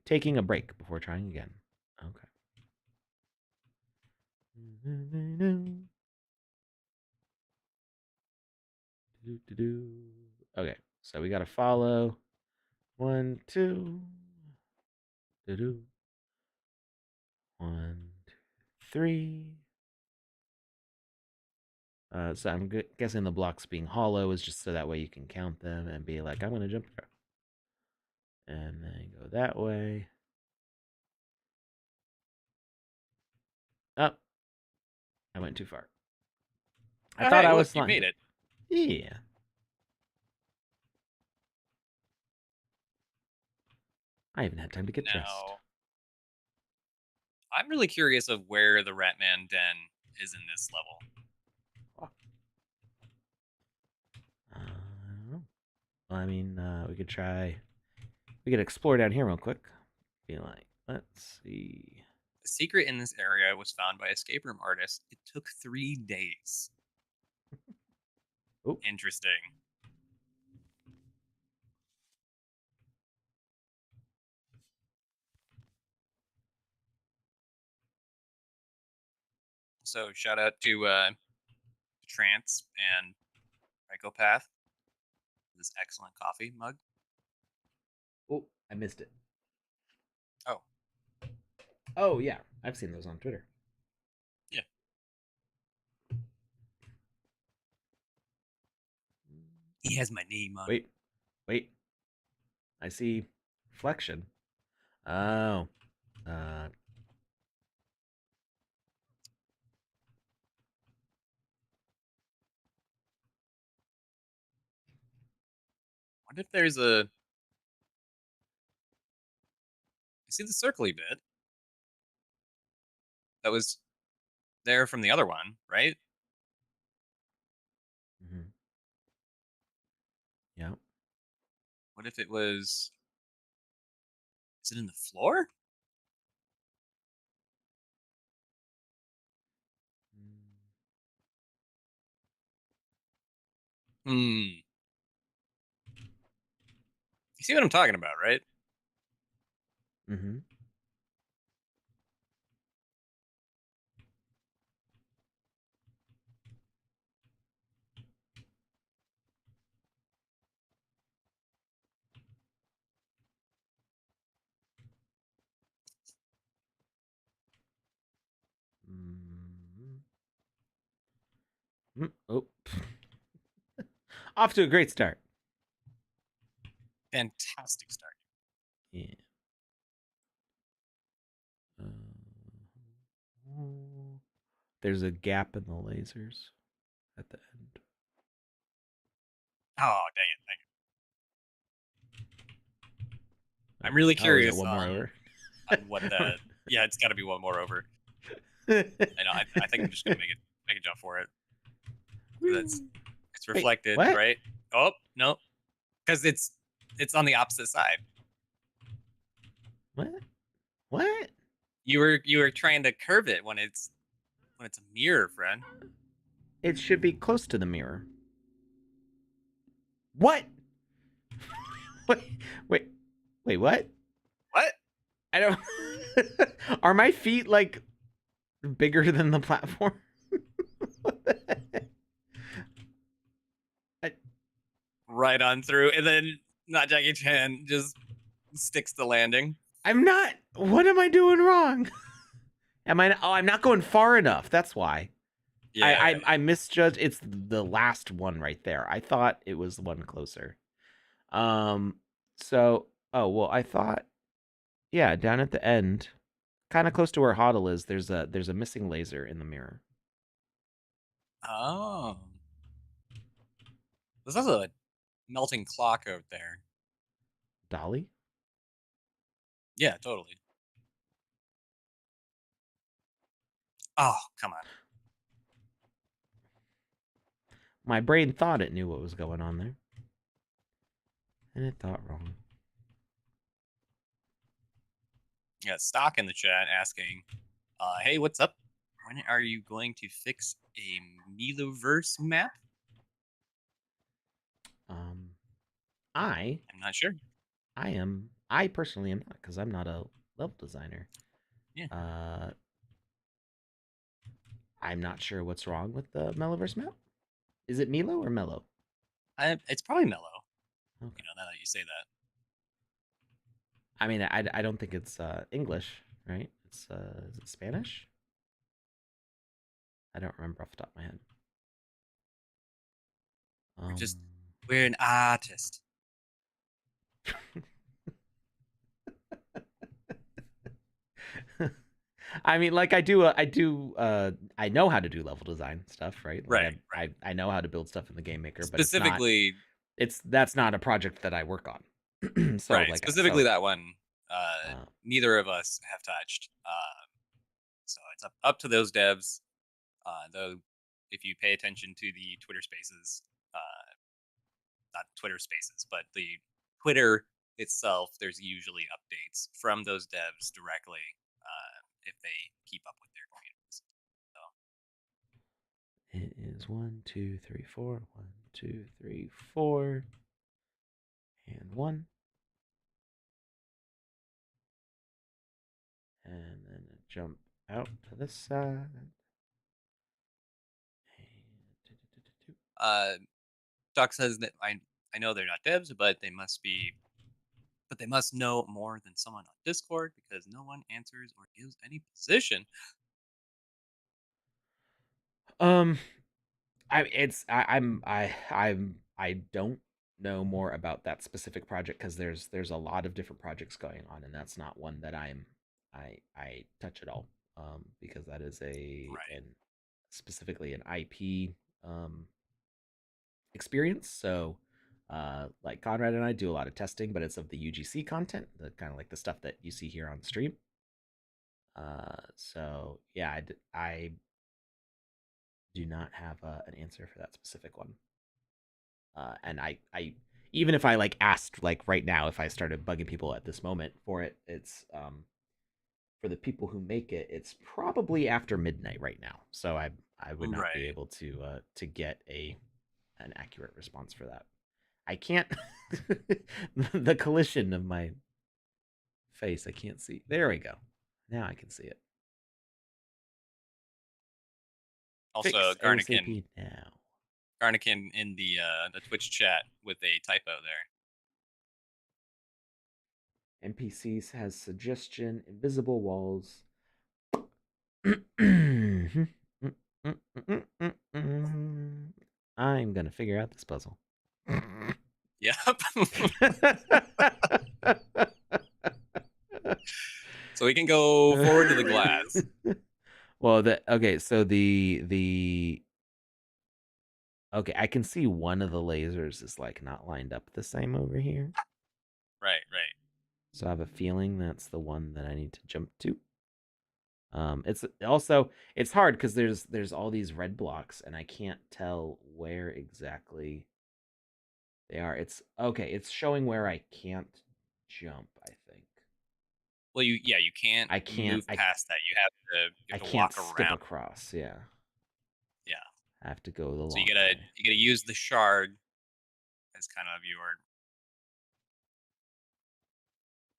taking a break before trying again. Okay. Okay, so we gotta follow. 1, 2. 1, 2, 3. So I'm guessing the blocks being hollow is just so that way you can count them and be like, I'm gonna jump through, and then go that way. Up. Oh, I went too far. I Oh, thought hey, I look, was you flying. made it. Yeah. I haven't had time to get dressed. Now, I'm really curious of where the Ratman Den is in this level. I don't know. Well, I mean, we could try. We could explore down here real quick. Be like, let's see. The secret in this area was found by escape room artists. It took 3 days. Oh, Interesting. So shout out to Trance and Psychopath. This excellent coffee mug. oh, I missed it. Oh, Oh yeah, I've seen those on Twitter. yeah. He has my name on it. Wait, wait. I see flexion. Oh, uh, What if there's a? I see the circly bit that was there from the other one, right? Mm-hmm. Yeah. What if it was? Is it in the floor? Hmm. You see what I'm talking about, right? Mm-hmm. Mm-hmm. Oh, off to a great start. Fantastic start. Yeah. There's a gap in the lasers at the end. Oh, dang it! Dang it. I'm really Oh, is it curious one more over? on what that. Yeah, it's got to be one more over. I know. I think I'm just gonna make a jump for it. That's it's Wait, reflected, what? right? Oh no, because it's on the opposite side. What? What? You were trying to curve it when it's a mirror, friend. It should be close to the mirror. What? Wait, wait, wait, what? What? I don't. Are my feet like bigger than the platform? I, Right on through, and then not Jackie Chan just sticks the landing. I'm not. What am I doing wrong? Am I? Oh, I'm not going far enough. That's why. Yeah, I misjudged. It's the last one right there. I thought it was the one closer. Um. So. Oh well. I thought. Yeah. Down at the end, kind of close to where Hoddle is. There's a missing laser in the mirror. oh, there's also a melting clock out there. Dolly. Yeah, totally. Oh, come on. My brain thought it knew what was going on there, and it thought wrong. Yeah, stock in the chat asking, "Hey, what's up? When are you going to fix a Miloverse map?" Um. I I'm not sure. I am. I personally am not because I'm not a level designer. Yeah, Uh, I'm not sure what's wrong with the Meliverse map. Is it Milo or Mello? it's probably mellow. Okay. Now that you say that, I mean, I don't think it's English, right? It's is it Spanish? I don't remember off the top of my head. we're Um, just we're an artist. I mean, like I know how to do level design stuff, right? Like Right, right. I know how to build stuff in the game maker, but Specifically, that's not a project that I work on. So right. like Specifically that one. uh, Neither of us have touched. So it's up to those devs. Though, if you pay attention to the Twitter Spaces, not Twitter Spaces, but the Twitter itself, there's usually updates from those devs directly if they keep up with their communities. So, it is 1, 2, 3, 4, 1, 2, 3, 4, and one, and then jump out to this side. uh, Doc says that I know they're not devs, but they must know more than someone on Discord because no one answers or gives any position. Um, I don't know more about that specific project because there's a lot of different projects going on, and that's not one that I touch at all. Because that is a Right. and specifically an IP experience. So Like Conrad and I do a lot of testing, but it's of the UGC content, the kind of like the stuff that you see here on the stream. So yeah, I do not have an answer for that specific one. And I even if I like asked like right now, if I started bugging people at this moment for it, it's for the people who make it, it's probably after midnight right now. So I would not be Right. able to get an accurate response for that. I can't the collision of my face. I can't see. There we go. Now I can see it. Also, Fix ASAP now. Garnikin in the Twitch chat with a typo there. NPCs has suggestion, invisible walls. I'm gonna figure out this puzzle. Yep. So we can go forward to the glass. Well, okay, so the okay, I can see one of the lasers is like not lined up the same over here. Right, right. So I have a feeling that's the one that I need to jump to. It's also it's hard because there's all these red blocks and I can't tell where exactly they are. It's okay, it's showing where I can't jump, I think. Well, you can't I can't move past that. You I have to can't walk skip around. across, yeah. Yeah. I have to go the So long way. you gotta use the shard as kind of your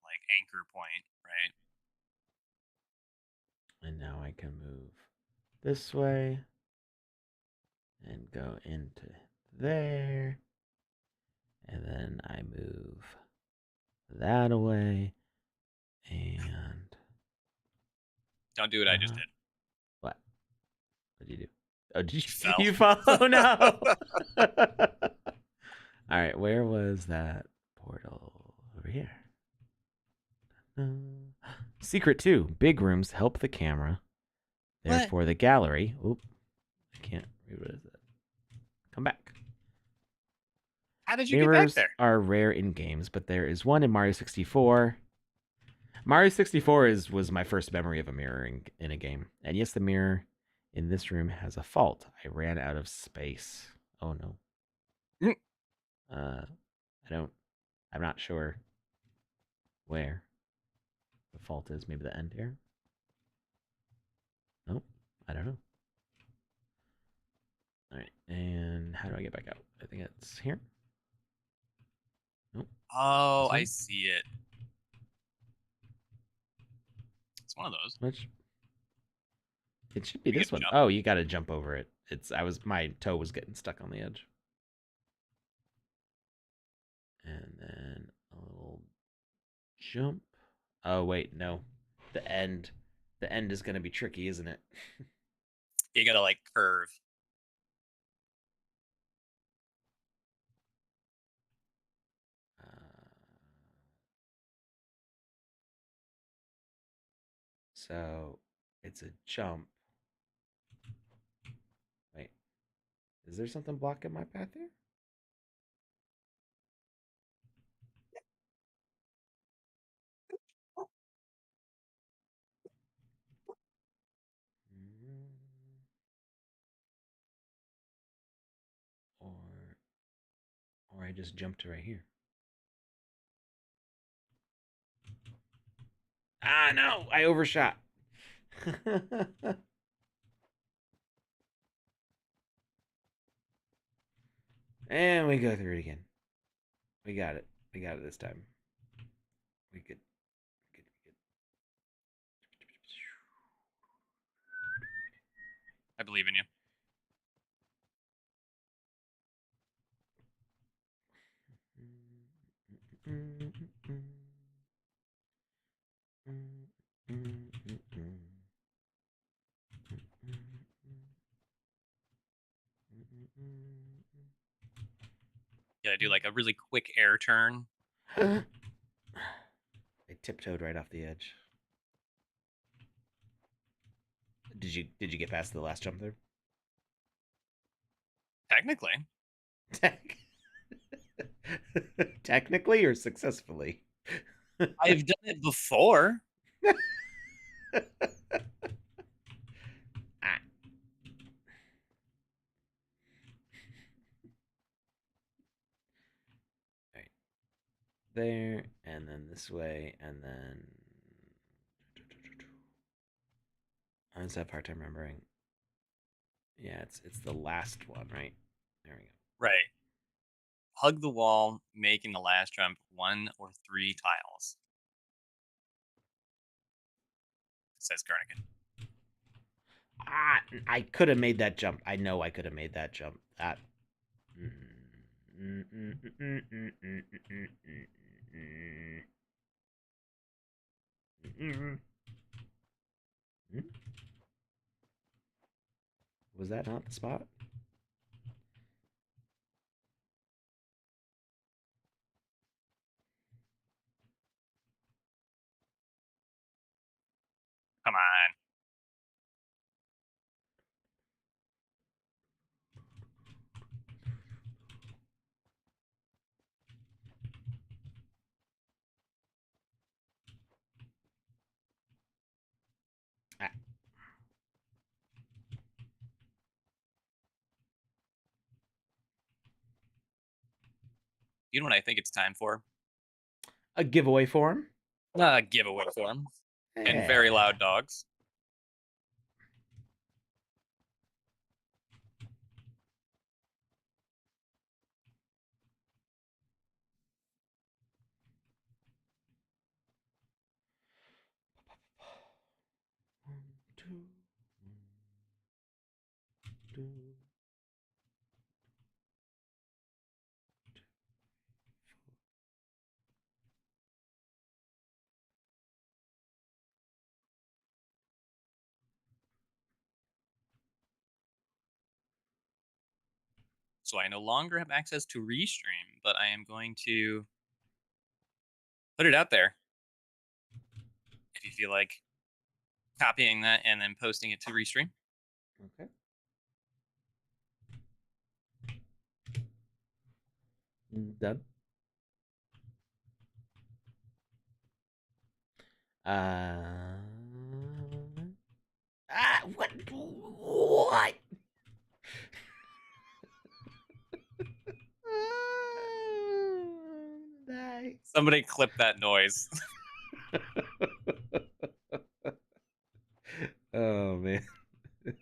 like anchor point, right? And now I can move this way and go into there. And then I move that away. And Don't do what I just did. what? What did you do? Oh, did You you, fell. you fall? Oh no! All right, where was that portal? Over here. Secret 2. Big rooms help the camera. What? Therefore, the gallery. Oop. I can't read what is it. Come back. How did you get back Mirrors there? are rare in games, but there is one in Mario 64. Mario 64 was my first memory of a mirror in a game. And yes, the mirror in this room has a fault. I ran out of space. Oh no. Mm. I don't. I'm not sure where the fault is. Maybe the end here. Nope. I don't know. All right. And how do I get back out? I think it's here. Nope. Oh, I see it. It's one of those. Which it should be We this get one. jump. Oh, you got to jump over it. My toe was getting stuck on the edge. And then a little jump. Oh wait, no. The end. The end is gonna be tricky, isn't it? You gotta like curve. So it's a jump. Wait, is there something blocking my path here? Or or I just jumped right here. Ah no, I overshot. And we go through it again. We got it. We got it this time. We could. I believe in you. You gotta do like a really quick air turn. I tiptoed right off the edge. Did you get past the last jump there? Technically. Technically or successfully? I've done it before. Ah, right there, and then this way, and then I just have a hard time remembering. Yeah, it's the last one, right? There we go. Right. Hug the wall, making the last jump 1 or 3 tiles, says Kernigan. Ah, I could have made that jump. I know I could have made that jump. That. Was that not the spot? Come on. Ah, You know what I think it's time for? a giveaway form. Giveaway form. And very Yeah. loud dogs. One, two, two. So I no longer have access to restream, but I am going to put it out there. If you feel like copying that and then posting it to restream. Okay. Done. Uh. Ah, what? What? Die. Somebody clip that noise. Oh man. It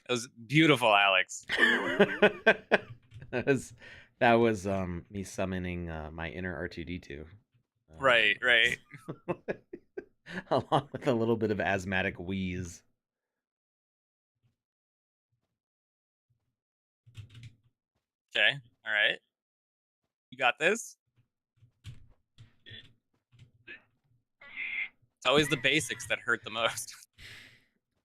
was beautiful, Alex. that was that was me summoning my inner R2D2. Right, right. Along with a little bit of asthmatic wheeze. Okay. All right. You got this. It's always the basics that hurt the most.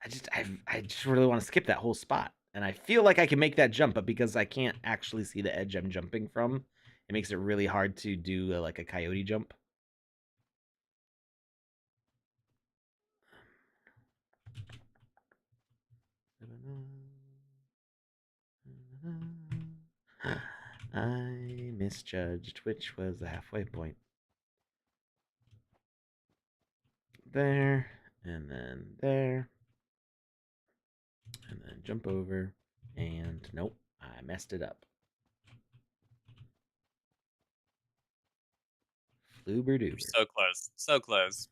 I just really want to skip that whole spot. And I feel like I can make that jump, but because I can't actually see the edge I'm jumping from, it makes it really hard to do like a coyote jump. I misjudged which was the halfway point. There, and then there, and then jump over, and nope, I messed it up. Floober You're doober. so close. So close.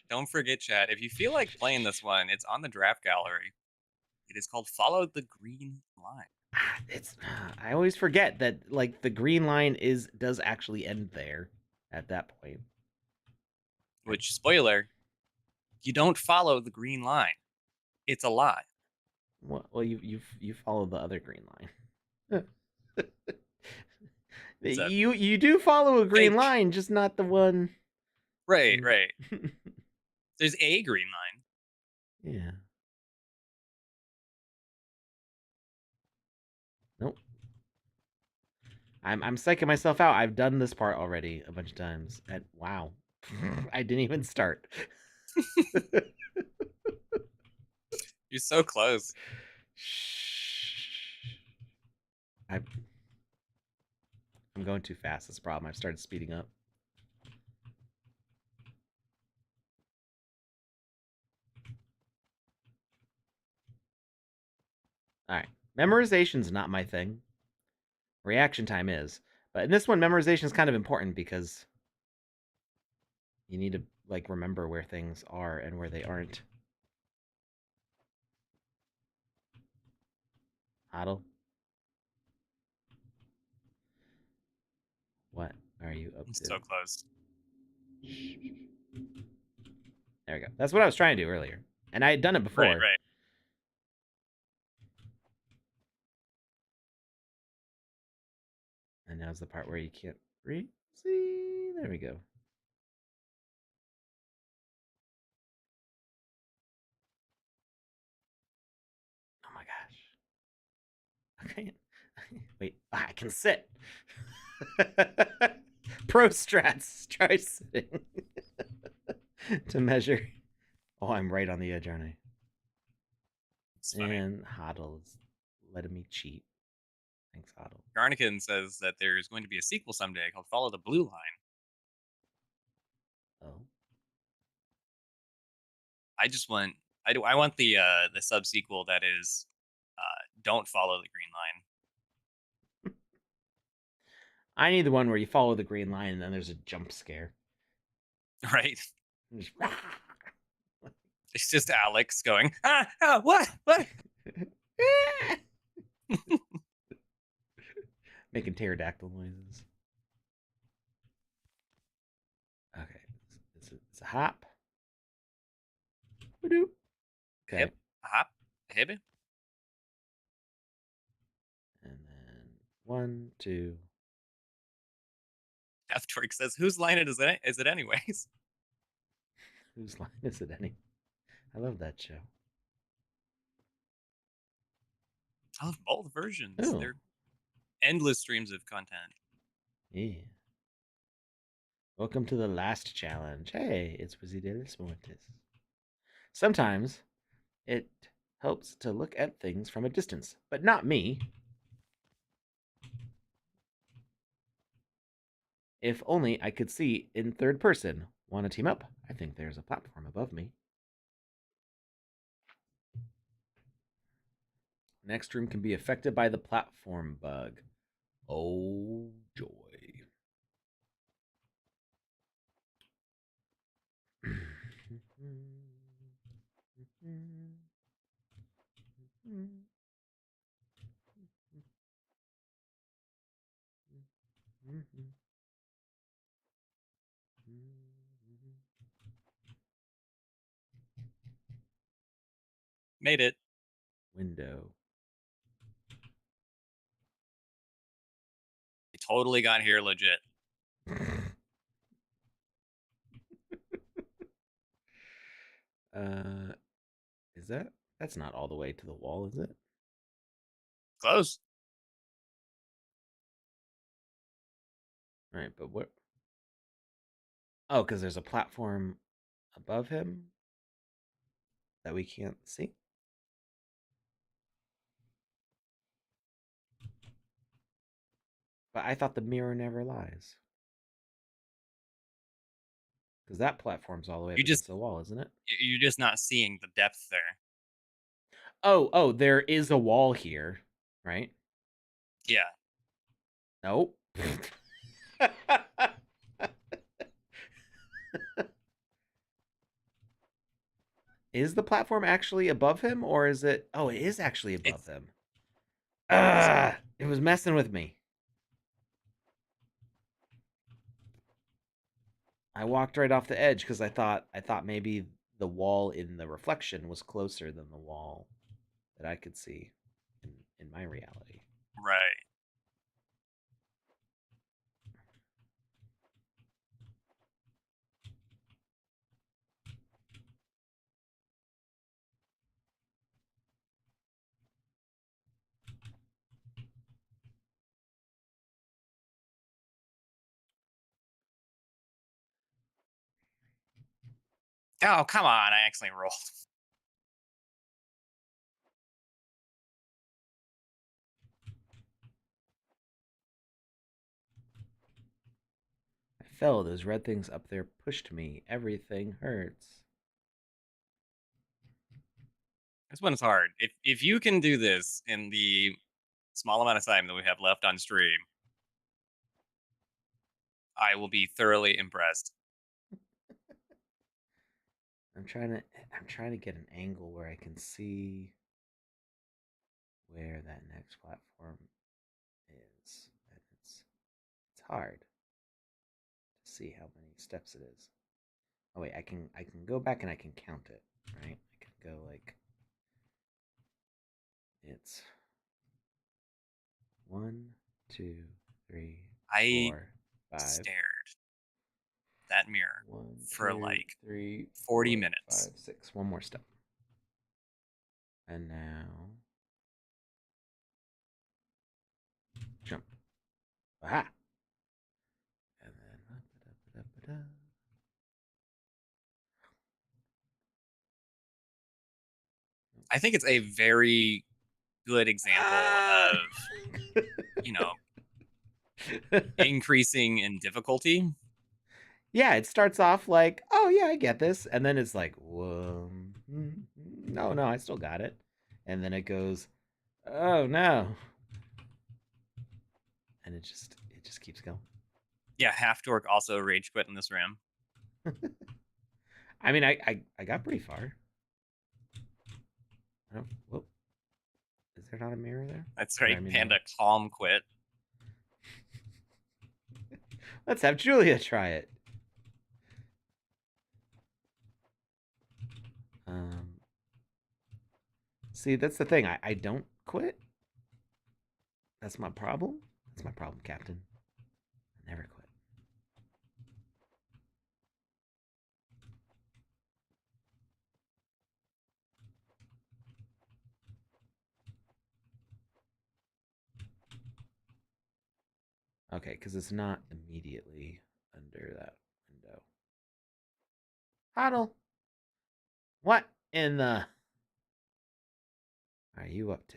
Don't forget, chat. If you feel like playing this one, it's on the draft gallery. It is called Follow the Green Line. It's I always forget that like the green line does actually end there at that point. Which, spoiler, you don't follow the green line. It's a lie. Well, you follow the other green line. It's a You do follow a green fake. line, just not the one. Right, right. There's a green line. Yeah. Nope. I'm psyching myself out. I've done this part already a bunch of times. And wow. I didn't even start. You're so close. I'm going too fast. That's a problem. I've started speeding up. All right. Memorization's not my thing. Reaction time is. But in this one, memorization is kind of important because you need to like remember where things are and where they aren't. Huddle. What are you up It's to? so close. There we go. That's what I was trying to do earlier. And I had done it Right, before. right. And now's the part where you can't read. See? There we go. Oh my gosh. Okay. Wait, I can sit. Pro strats. Try sitting to measure. Oh, I'm right on the edge, aren't I? It's funny. And Hoddle's letting me cheat. Thanks, Hoddle. Garnican says that there's going to be a sequel someday called Follow the Blue Line. Oh. I just want I want the sub sequel that is Don't Follow the Green Line. I need the one where you follow the green line and then there's a jump scare. Right? Just, It's just Alex going, what? making pterodactyl noises. Okay, it's a hop. Okay, Hip, hop, hip. and then 1, 2. Death Twerk says, whose line is it anyways? Whose line is it any? I love that show. I love both versions. Oh, They're endless streams of content. yeah. Welcome to the last challenge. Hey, it's Wizzy de los Montes. Sometimes it helps to look at things from a distance, but not me. If only I could see in third person. Want to team up? I think there's a platform above me. Next room can be affected by the platform bug. Oh, joy. Made it. Window. They totally got here legit. uh, is that? That's not all the way to the wall, is it? Close. All right, but what? Oh, because there's a platform above him that we can't see. But I thought the mirror never lies. Because that platform's all the way up You just against the wall, isn't it? you're just not seeing the depth there. Oh, there is a wall here, right? Yeah. Nope. Is the platform actually above him, or is it? Oh, it is actually above It's him. is it? It was messing with me. I walked right off the edge because I thought maybe the wall in the reflection was closer than the wall that I could see in my reality. Right. Oh, come on. I accidentally rolled. fell. Those red things up there pushed me. Everything hurts. This one's hard. If you can do this in the small amount of time that we have left on stream, I will be thoroughly impressed. I'm trying to get an angle where I can see where that next platform is. And it's hard to see how many steps it is. Oh wait, I can go back and I can count it, right? I can go like it's 1, 2, 3, I 4, 5. stared at that mirror 1, for 2, like 3, 40 4, minutes. 5, 6. One more step. And now jump. Aha! And then I think it's a very good example ah! of, you know, increasing in difficulty. Yeah, it starts off like, oh yeah, I get this, and then it's like, whoa, no, no, I still got it, and then it goes, oh no, and it just keeps going. Yeah, Half Dork also rage quit in this room. I mean, I got pretty far. Oh, whoop. Is there not a mirror there? That's Or right. I mean, Panda calm quit. let's have Julia try it. Um, see, that's the thing. I don't quit. That's my problem. That's my problem, Captain. I never quit. Okay, because it's not immediately under that window. Huddle. What in the are you up to?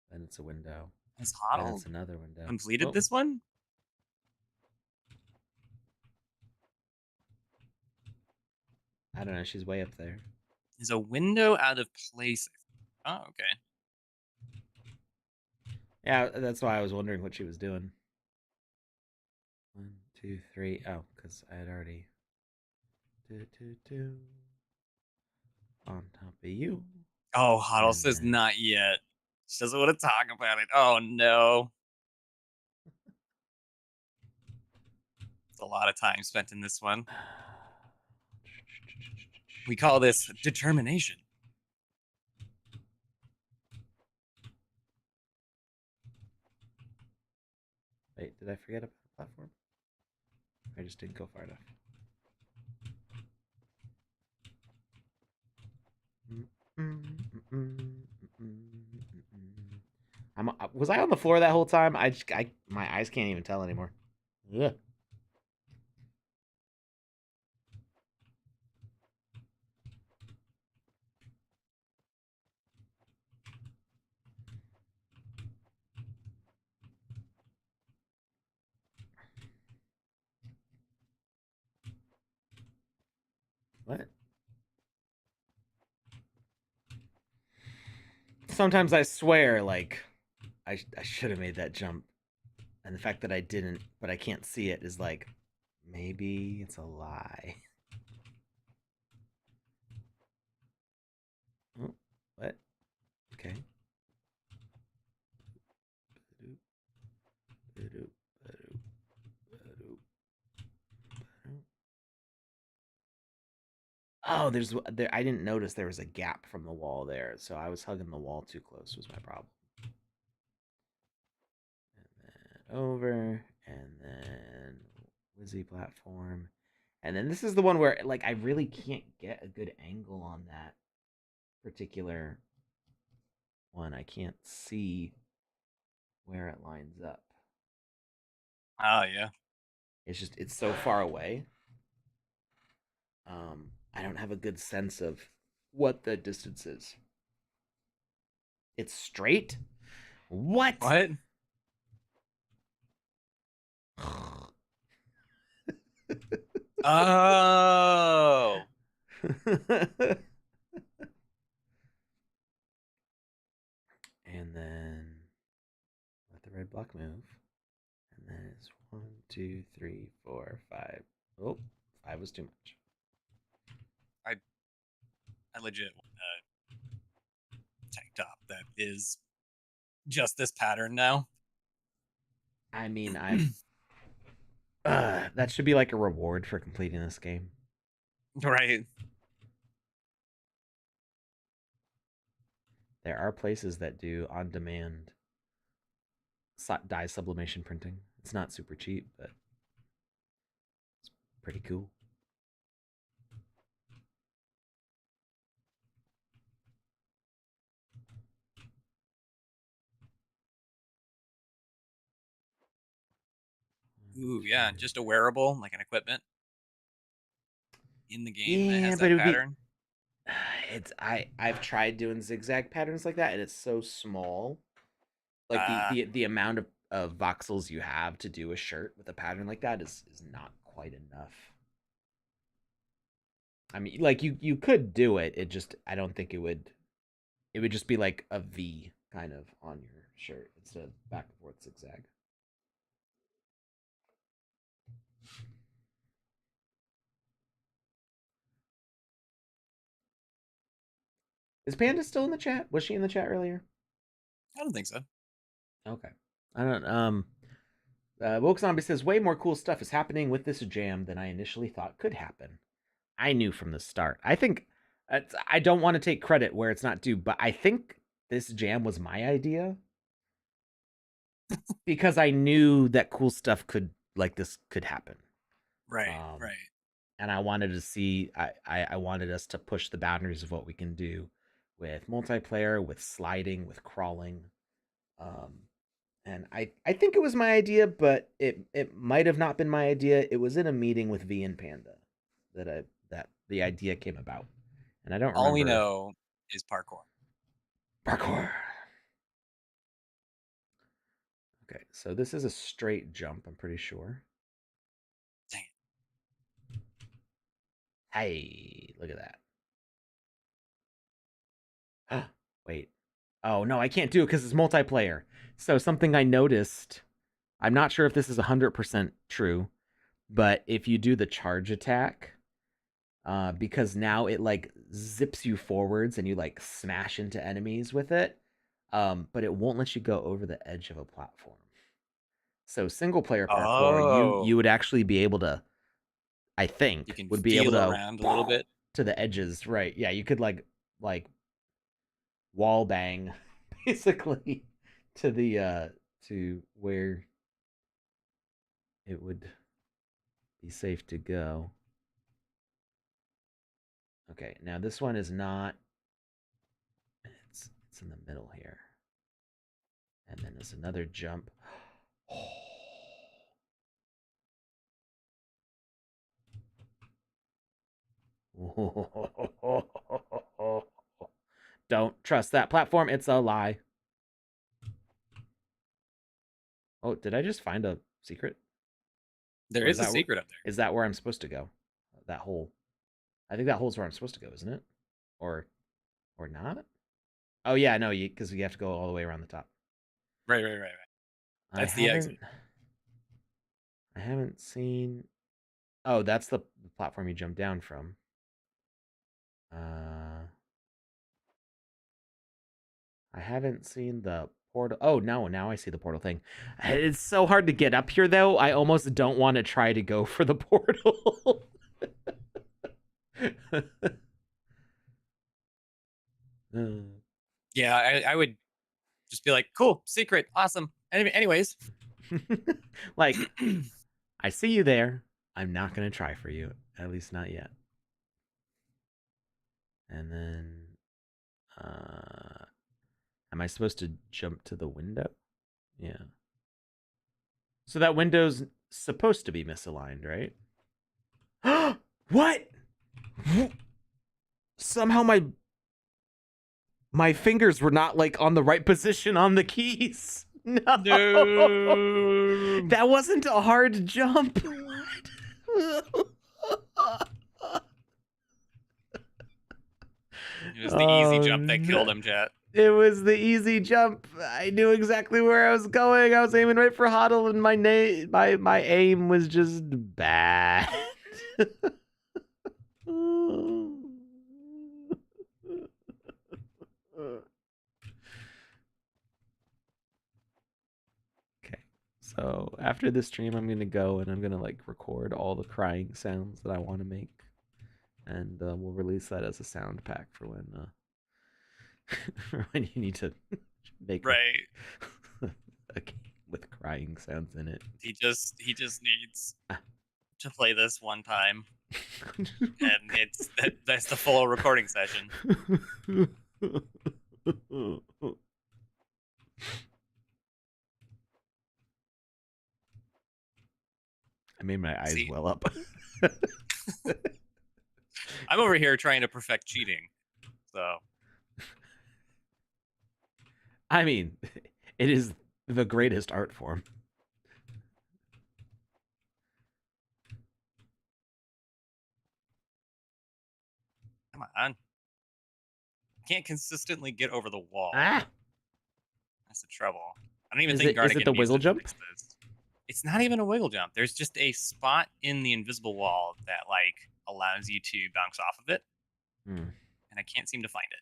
Then it's a window. Has Then Hoddle it's another window. completed Oh, this one? I don't know. She's way up there. Is a window out of place? Oh, okay. Yeah, that's why I was wondering what she was doing. 1, 2, 3. Oh, because I had already do on top of you, Oh, Hoddle and says then not yet. She doesn't want to talk about it. Oh no. It's a lot of time spent in this one. We call this determination. Wait, did I forget about the platform? I just didn't go far enough. Was I on the floor that whole time? My eyes can't even tell anymore. Ugh. What? Sometimes I swear, like, I should have made that jump, and the fact that I didn't, but I can't see it, is like, maybe it's a lie. Oh, what? Okay. Oh, there. I didn't notice there was a gap from the wall there, so I was hugging the wall too close. Was my problem. And then over, and then Wizzy platform, and then this is the one where like I really can't get a good angle on that particular one. I can't see where it lines up. Oh yeah. It's so far away. I don't have a good sense of what the distance is. It's straight. What? What? Oh. And then let the red block move. And then it's 1, 2, 3, 4, 5. Oh, 5 was too much. I legit want a tank top that is just this pattern now. I mean, that should be like a reward for completing this game. Right. There are places that do on-demand dye sublimation printing. It's not super cheap, but it's pretty cool. Ooh, yeah, just a wearable, like an equipment in the game that Yeah, has but that it would be. pattern. I've tried doing zigzag patterns like that, and it's so small. Like the Uh, the the amount of voxels you have to do a shirt with a pattern like that is not quite enough. I mean, like you could do it. It just I don't think it would. It would just be like a V kind of on your shirt instead of back and forth zigzag. Is Panda still in the chat? Was she in the chat earlier? I don't think so. Okay. I don't. Woke Zombie says way more cool stuff is happening with this jam than I initially thought could happen. I knew from the start. I think I don't want to take credit where it's not due, but I think this jam was my idea because I knew that cool stuff could like this could happen. Right, Um, right. and I wanted to see. I wanted us to push the boundaries of what we can do with multiplayer, with sliding, with crawling. Um, and I think it was my idea, but it might have not been my idea. It was in a meeting with V and Panda that the idea came about, and I don't All we remember know is parkour. parkour. Okay, so this is a straight jump. I'm pretty sure. Dang it. Hey, look at that. Wait. Oh no, I can't do it because it's multiplayer. So something I noticed. I'm not sure if this is 100% true, but if you do the charge attack, because now it like zips you forwards and you like smash into enemies with it, but it won't let you go over the edge of a platform. So single player parkour, you Oh, would actually be able to, I you think, can would be able feel to around a little bit. to the edges, right? Yeah, you could like wall bang basically to the to where it would be safe to go. Okay, now this one is not. It's in the middle here, and then there's another jump. Don't trust that platform. It's a lie. Oh, did I just find a secret? There Or is a secret up there. is that where I'm supposed to go? That hole. I think that hole's where I'm supposed to go, isn't it? Or or not? Oh yeah, no, you because you have to go all the way around the top. Right, right, right, right. I That's the exit. haven't I haven't seen. Oh, that's the platform you jump down from. Uh, I haven't seen the portal. Oh no, now I see the portal thing. It's so hard to get up here though. I almost don't want to try to go for the portal. Yeah, I would just be like, cool, secret, awesome. Anyways. Like, I see you there. I'm not gonna try for you, at least not yet. And then, am I supposed to jump to the window? Yeah. So that window's supposed to be misaligned, right? What? Somehow my fingers were not like on the right position on the keys. No. No. That wasn't a hard jump. It was the easy Oh, jump that killed no. him, chat. It was the easy jump. I knew exactly where I was going. I was aiming right for Huddle, and my aim was just bad. Okay, so after this stream, I'm gonna go and I'm gonna like record all the crying sounds that I want to make, and we'll release that as a sound pack for when you need to make Right. a game with crying sounds in it. He just needs to play this one time, and that's the full recording session. I made my eyes See, well up. I'm over here trying to perfect cheating, so. I mean, it is the greatest art form. Come on. Can't consistently get over the wall. Ah! That's the trouble. I don't even Is think it the Garnigan wiggle needs to jump? fix this. It's not even a wiggle jump. There's just a spot in the invisible wall that like allows you to bounce off of it. And I can't seem to find it.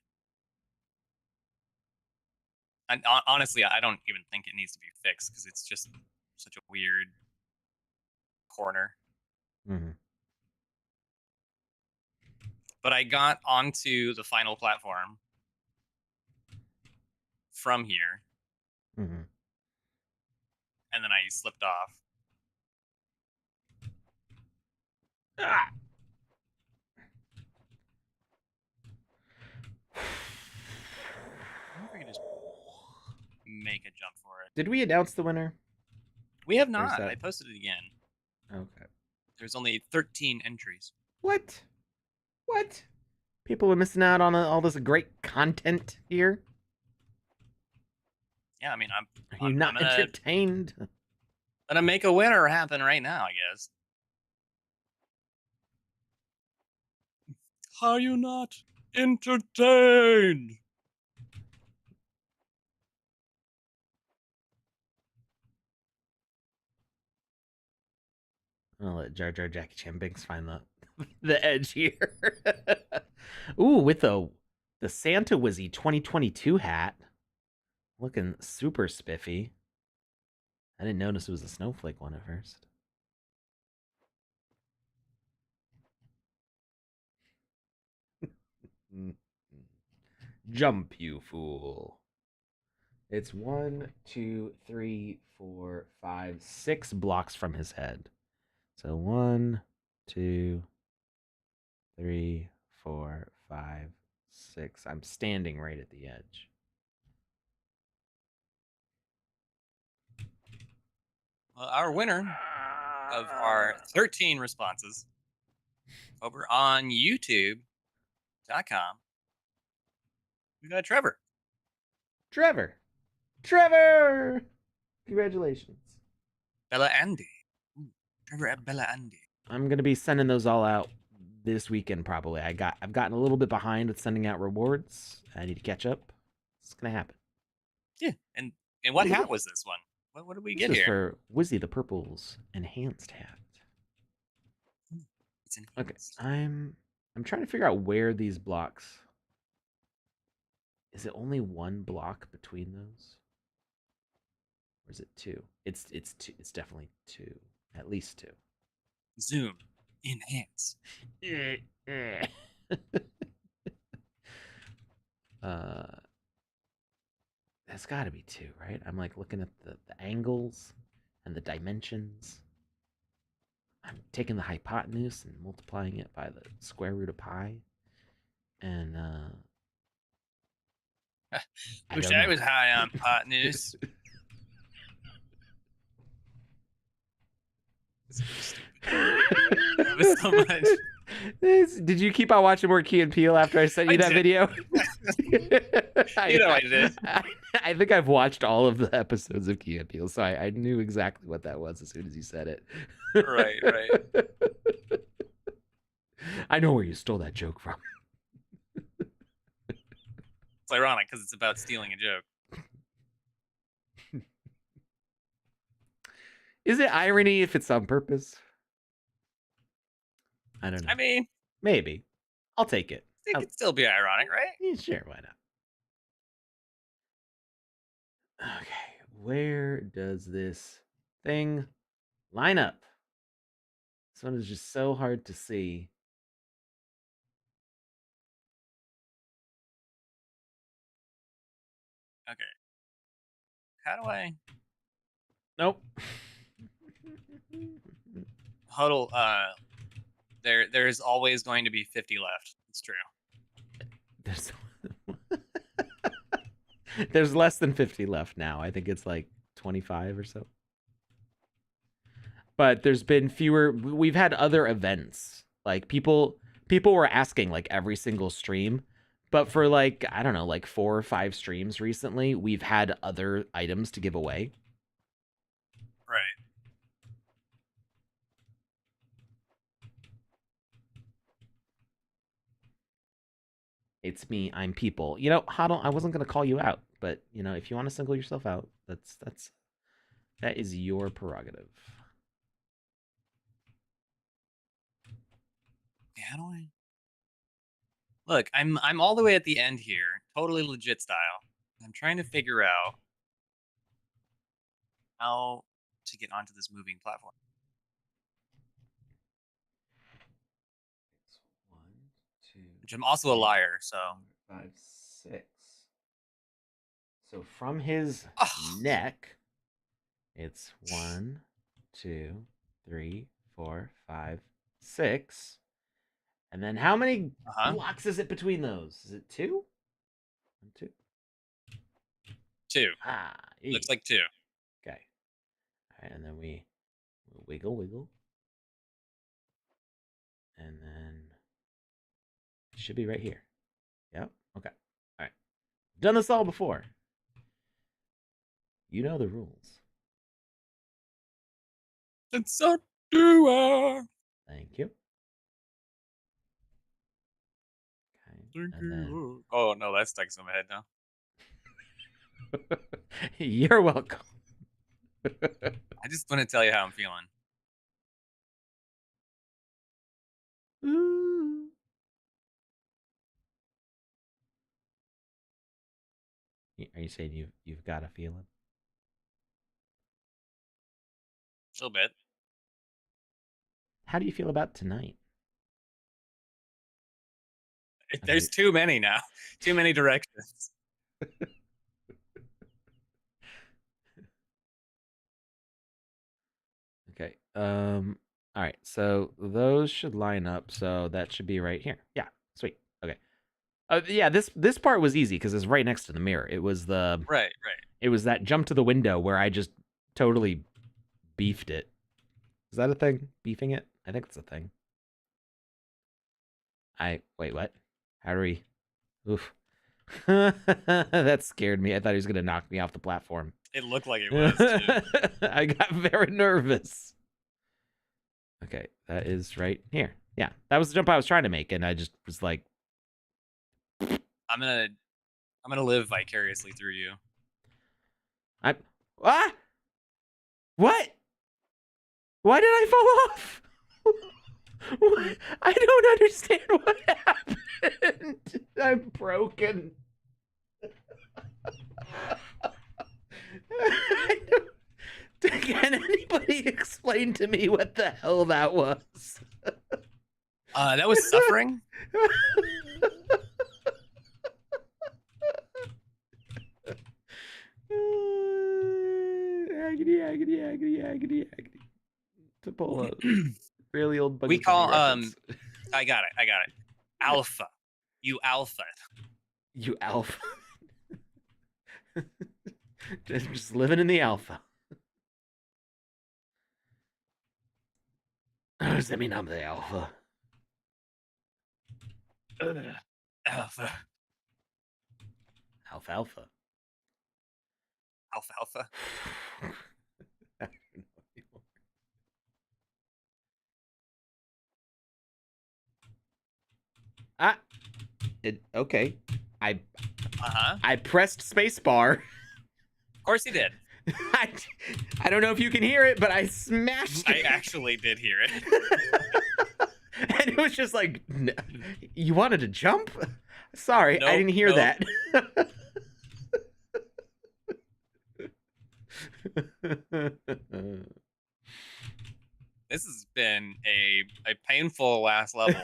And honestly, I don't even think it needs to be fixed because it's just such a weird corner. But I got onto the final platform from here. And then I slipped off. Ah! I wonder if I could just make a jump for it. Did we announce the winner? We have not. I posted it again. Okay. There's only 13 entries. What? What? People are missing out on all this great content here. Yeah, I mean, Are you not entertained? Gonna make a winner happen right now, I guess. Are you not entertained? I'll let Jar Jar Jackie Chan Binks find the edge here. Ooh, with the Santa Wizzy 2022 hat. Looking super spiffy. I didn't notice it was a snowflake one at first. Jump, you fool. It's 1, 2, 3, 4, 5, 6 blocks from his head. So 1, 2, 3, 4, 5, 6. I'm standing right at the edge. Well, our winner of our 13 responses over on YouTube.com, we got Trevor. Trevor! Congratulations. Bella Andy. Ooh, Trevor at Bella Andy. I'm gonna be sending those all out this weekend probably. I've gotten a little bit behind with sending out rewards. I need to catch up. It's gonna happen. Yeah, and what hat was this one? What did we get here? This is for Wizzy the Purple's enhanced hat. It's enhanced. Okay, I'm trying to figure out where these blocks. Is it only one block between those? Or is it two? It's two. It's definitely two. At least two. Zoom. Enhance. That's got to be two, right? I'm like looking at the angles and the dimensions. I'm taking the hypotenuse and multiplying it by the square root of pi. And Wish I was high on hypotenuse. This is stupid. I love it so much. Did you keep on watching more Key and Peele after I sent I you that did. video? You know I did. I think I've watched all of the episodes of Key and Peele, so I knew exactly what that was as soon as you said it. Right, right. I know where you stole that joke from. It's ironic because it's about stealing a joke. Is it irony if it's on purpose? I don't know. I mean, Maybe. I'll take it. it could still be ironic, right? Yeah, sure, why not? Okay, where does this thing line up? This one is just so hard to see. Okay. How do I Nope. huddle? There's always going to be 50 left. It's true. There's there's less than 50 left now. I think it's like 25 or so. But there's been fewer. We've had other events. Like people were asking like every single stream, but for like I don't know, like 4 or 5 streams recently, we've had other items to give away. Right. It's me. I'm people. You know, Huddle. I wasn't gonna call you out, but you know, if you want to single yourself out, that is your prerogative. How do I? Look, I'm all the way at the end here, totally legit style. I'm trying to figure out how to get onto this moving platform. It's 1, 2. Which I'm also a liar, so 5, 6. So from his oh, neck, it's 1, 2, 3, 4, 5, 6. And then how many blocks is it between those? Is it 2? 1, 2. 2. Ah, Looks like 2. Okay. All right, and then we wiggle, wiggle. And then it should be right here. Yep. Okay. All right. Done this all before. You know the rules. And so do I. Thank you. Okay. Thank you. Oh no, that's stuck in my head now. You're welcome. I just want to tell you how I'm feeling. Ooh. Are you saying you've got a feeling? A little bit. How do you feel about tonight? There's too many now. Too many directions. Okay. All right. So those should line up. So that should be right here. Yeah. Sweet. Okay. Yeah. This part was easy because it's right next to the mirror. It was Right. It was that jump to the window where I just totally beefed it. Is that a thing? Beefing it? I think it's a thing. Wait. What? How do we? Oof. That scared me. I thought he was gonna knock me off the platform. It looked like it was too. I got very nervous. Okay, that is right here. Yeah, that was the jump I was trying to make, and I just was like, I'm gonna live vicariously through you. I what? Why did I fall off? What? I don't understand what happened. I'm broken. Can anybody explain to me what the hell that was? That was suffering. Agony. To pull a really old bucket. We call I got it. Alpha. You alpha. You alpha. Just living in the alpha. Does that mean I'm the alpha? Alpha. Alfalfa. Alfalfa. I don't know anymore. Ah, okay. I Uh-huh. I pressed spacebar. Of course he did. I, I don't know if you can hear it, but I smashed I it. actually did hear it. And it was just like, you wanted to jump? Sorry, I Nope, didn't hear nope. that. This has been a painful last level.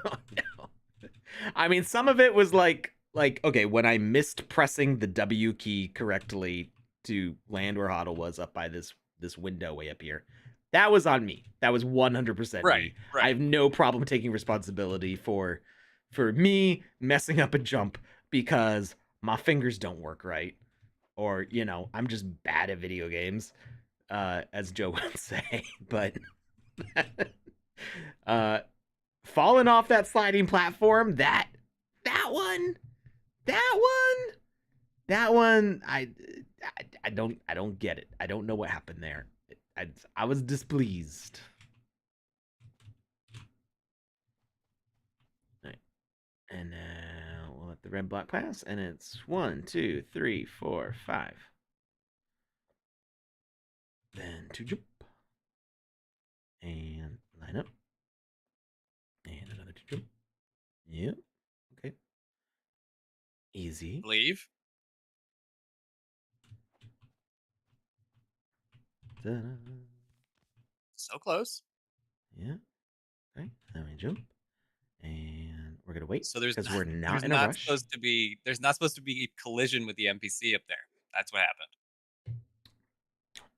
Oh, no. I mean, some of it was like okay, when I missed pressing the W key correctly to land where Hoddle was up by this window way up here. That was on me. That was 100% Right, me. I right. have no problem taking responsibility for me messing up a jump because my fingers don't work right, or I'm just bad at video games, as Joe would say. But uh, falling off that sliding platform, that one, that one, that one, I don't get it. I don't know what happened there. I was displeased. All right. And now we'll let the red block pass, and it's 1, 2, 3, 4, 5. Then to jump and line up, and another to jump. Yep. Okay. Easy. Leave. Ta-da. So close. Yeah. Okay. Then we jump, and we're gonna wait So there's because we're not there's in a not rush. supposed to be collision with the NPC up there. That's what happened.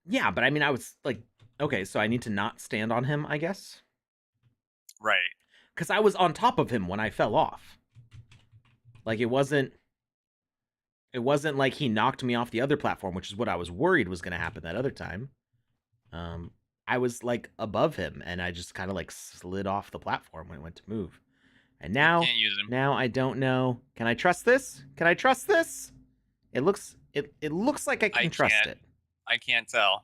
Yeah, but I mean, I was like, okay, so I need to not stand on him, I guess, Right. because I was on top of him when I fell off. Like it wasn't like he knocked me off the other platform, which is what I was worried was going to happen that other time. Um, I was like above him, and I just kind of like slid off the platform when it went to move. And You now, can't use him. now I don't know. Can I trust this? Can I trust this? It looks like I I can trust can't. it. I can't tell.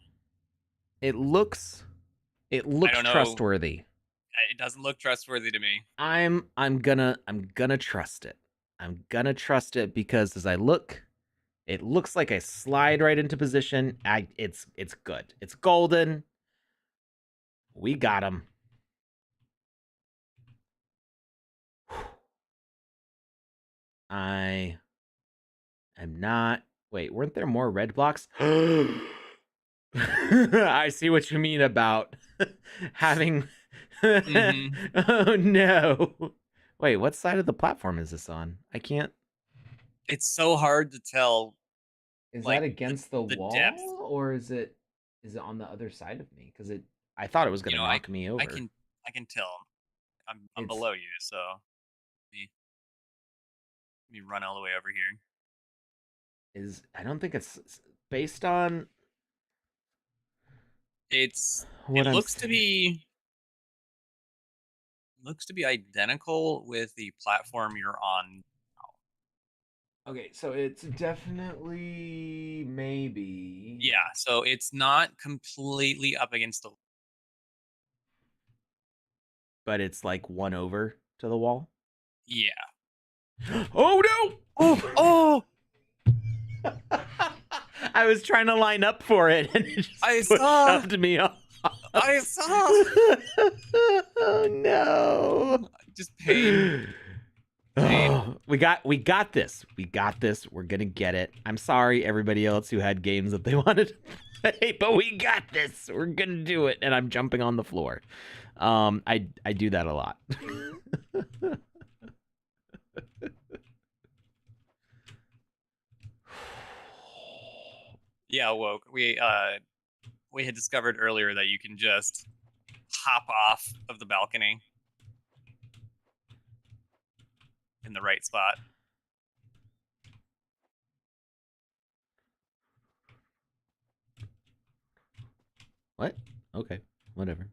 It looks I don't know. trustworthy. It doesn't look trustworthy to me. I'm gonna trust it. I'm gonna trust it because as I look, it looks like I slide right into position. It's good. It's golden. We got him. I am not. Wait, weren't there more red blocks? I see what you mean about having. Mm-hmm. Oh no! Wait, what side of the platform is this on? I can't. It's so hard to tell, Is that like against the the depth. wall or is it on the other side of me? Because I thought it was You gonna know, knock me I over. can I can tell. I'm It's below you, so let me run all the way over here. is I don't think it's based on It what I'm saying. looks to be identical with the platform you're on. Okay, so it's definitely maybe, Yeah, so it's not completely up against the. but it's like one over to the wall. Yeah. Oh no! Oh, oh! I was trying to line up for it, and it just I saw. shoved me off. I saw. Oh no! Just pain. Pain. Oh, we got this. We got this. We're gonna get it. I'm sorry, everybody else who had games that they wanted to play, but we got this. We're gonna do it. And I'm jumping on the floor. I do that a lot. Yeah, woke. We had discovered earlier that you can just hop off of the balcony in the right spot. What? Okay, whatever.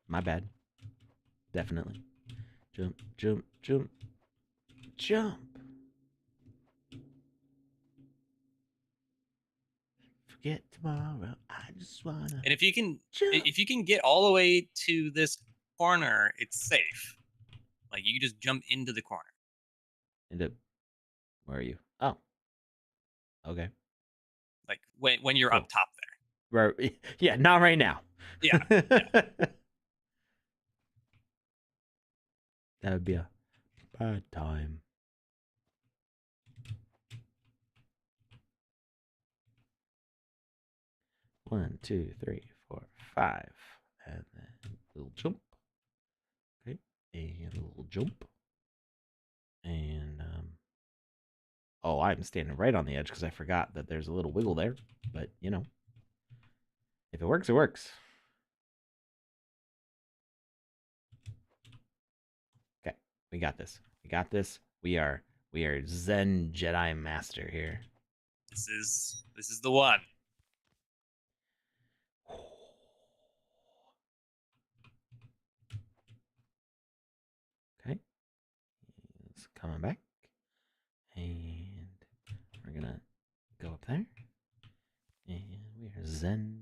My bad. Definitely. Jump, jump, jump. jump. Forget tomorrow. I just wanna. And if you can, jump. if you can get all the way to this corner, it's safe. Like you just jump into the corner. Where are you? Oh, okay. Like when you're Cool. up top there. Right. Yeah, not right now. Yeah. Yeah. That would be a bad time. One, two, three, four, five. And then a little jump. Okay. A little jump. And oh, I'm standing right on the edge because I forgot that there's a little wiggle there. But you know, if it works, it works. Okay, we got this. We got this. We are Zen Jedi Master here. This is the one. Okay. He's coming back. And we're gonna go up there. And we are Zen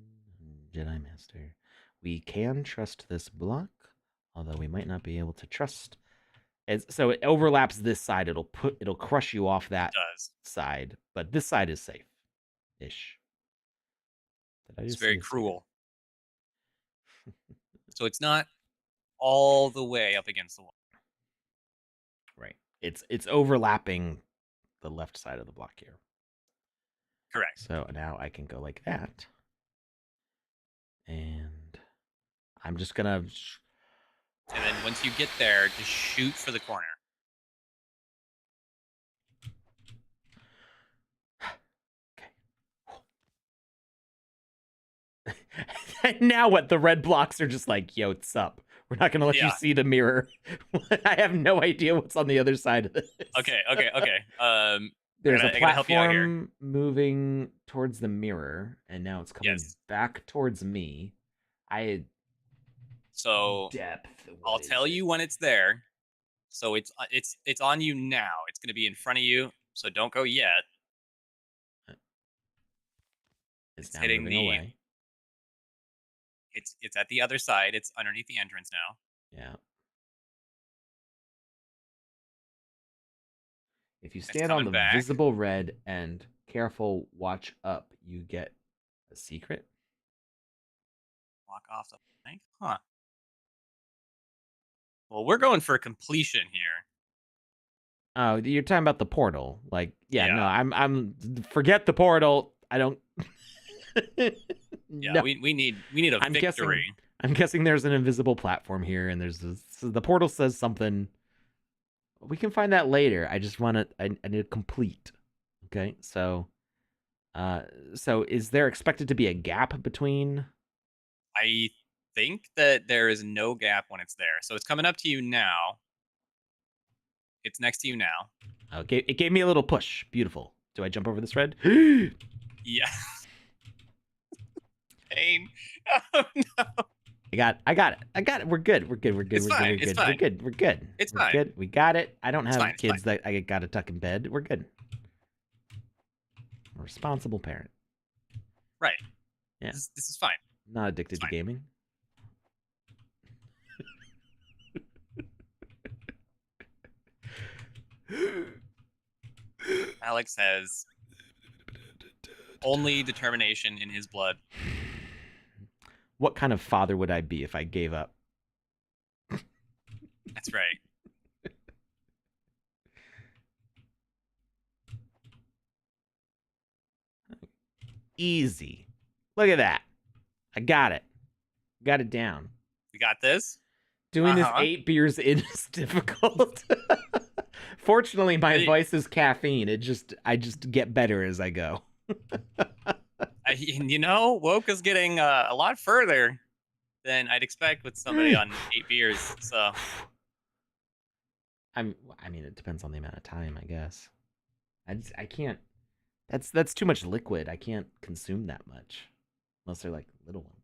Jedi Master. We can trust this block, although we might not be able to trust. So it overlaps this side. It'll crush you off that side, but this side is safe, ish. It's very cruel. So it's not all the way up against the wall. Right. It's overlapping the left side of the block here. Correct. So now I can go like that. And I'm just gonna. And then once you get there, just shoot for the corner. Okay. Now what? The red blocks are just like, yo, what's up? We're not gonna let you see the mirror. I have no idea what's on the other side of this. Okay. There's a platform moving towards the mirror, and now it's coming back towards me. So I'll tell you when it's there. So it's on you now. It's going to be in front of you. So don't go yet. It's hitting moving away. It's at the other side. It's underneath the entrance now. Yeah. If you stand on the visible red and careful watch up, you get a secret. Walk off the plank? Huh. Well, we're going for completion here. Oh, you're talking about the portal. Like, no, I'm forget the portal. I don't Yeah, no. we need a victory. I'm guessing there's an invisible platform here, and there's the portal says something. We can find that later. I just want to. I need to complete. Okay, so is there expected to be a gap between? I think that there is no gap when it's there. So it's coming up to you now. It's next to you now. Okay, it gave me a little push. Beautiful. Do I jump over this red? Yeah. Pain. Oh no. I got it. We're good. It's fine. We're good. It's fine. Good. We got it. I don't have kids that I gotta tuck in bed. We're good. I'm a responsible parent. Right. Yeah. This is fine. Not addicted to gaming. Alex has only determination in his blood. What kind of father would I be if I gave up? That's right. Easy. Look at that. I got it. Got it down. You got this? Doing this 8 beers in is difficult. Fortunately, my advice is caffeine. I just get better as I go. You know, Woke is getting a lot further than I'd expect with somebody on 8 beers. So, I mean, it depends on the amount of time, I guess. I can't. That's too much liquid. I can't consume that much, unless they're like little ones.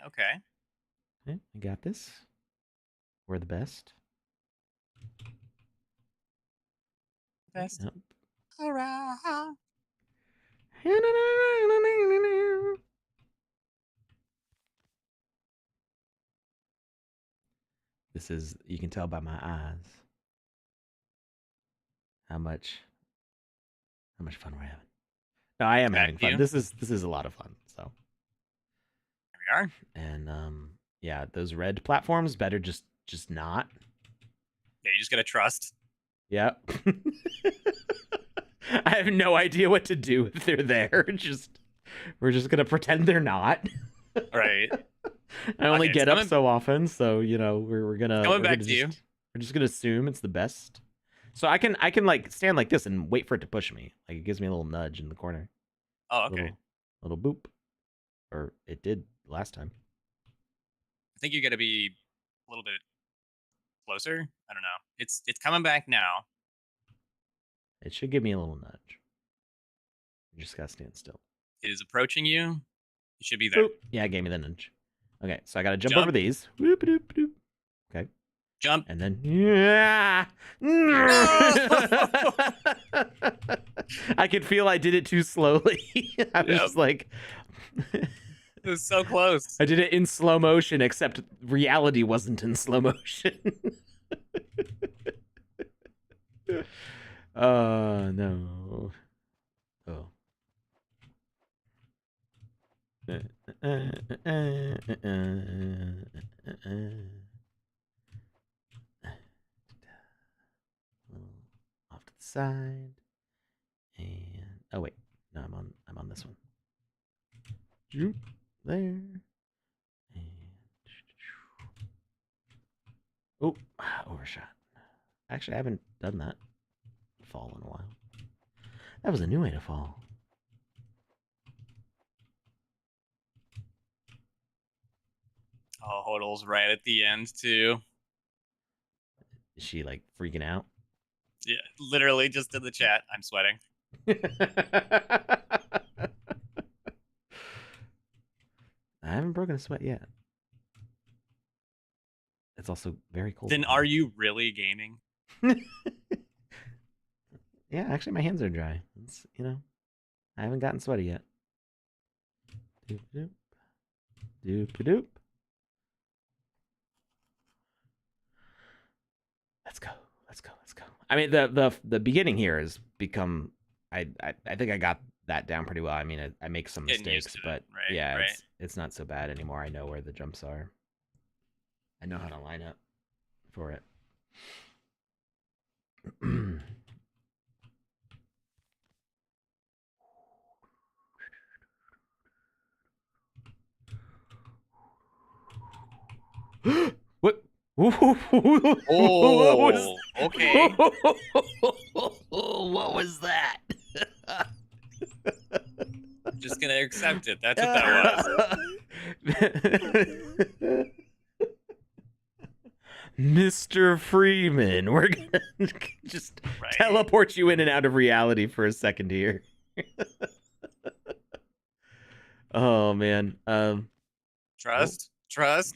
Okay. Okay, I got this. We're the best. Best. Yep. Hurrah. This is, you can tell by my eyes how much fun we're having. No, I am Back having to fun. you. This is a lot of fun. So, Here we are. and yeah, those red platforms better just not. Yeah, you just gotta trust. Yep. I have no idea what to do if they're there. We're just gonna pretend they're not. Right. I only Okay, it's get up coming. so often, so you know we're gonna Coming we're back gonna to you. we're just gonna assume it's the best. So I can like stand like this and wait for it to push me. Like it gives me a little nudge in the corner, Oh, okay. little boop, or it did last time. I think you gotta be a little bit closer. I don't know. It's coming back now. It should give me a little nudge. You just gotta stand still. It is approaching you. You should be there. Boop. Yeah, it gave me the nudge. Okay, so I gotta jump over Jump. these. Whoop, doop, doop. Okay. Jump. And then yeah. No! I could feel I did it too slowly. I was Yep. just like It was so close. I did it in slow motion, except reality wasn't in slow motion. No. Oh. Off to the side. And oh wait, no, I'm on this one. There. And oh, overshot. Actually, I haven't done that fall in a while. That was a new way to fall. Oh, Hodl's right at the end too. Is she like freaking out? Yeah, literally just in the chat. I'm sweating. I haven't broken a sweat yet. It's also very cold. Then are you really gaming? Yeah, actually, my hands are dry. It's, you know, I haven't gotten sweaty yet. Doop doop. Doop doop. Let's go. Let's go. Let's go. I mean, the beginning here has become. I think I got that down pretty well. I mean, I make some Getting used mistakes, to it, but right, yeah, right. it's not so bad anymore. I know where the jumps are. I know how to line up for it. What? Oh, okay. What was that? Just gonna accept it. That's what that was. Mr. Freeman, we're gonna just teleport you in and out of reality for a second here. Oh man. Trust.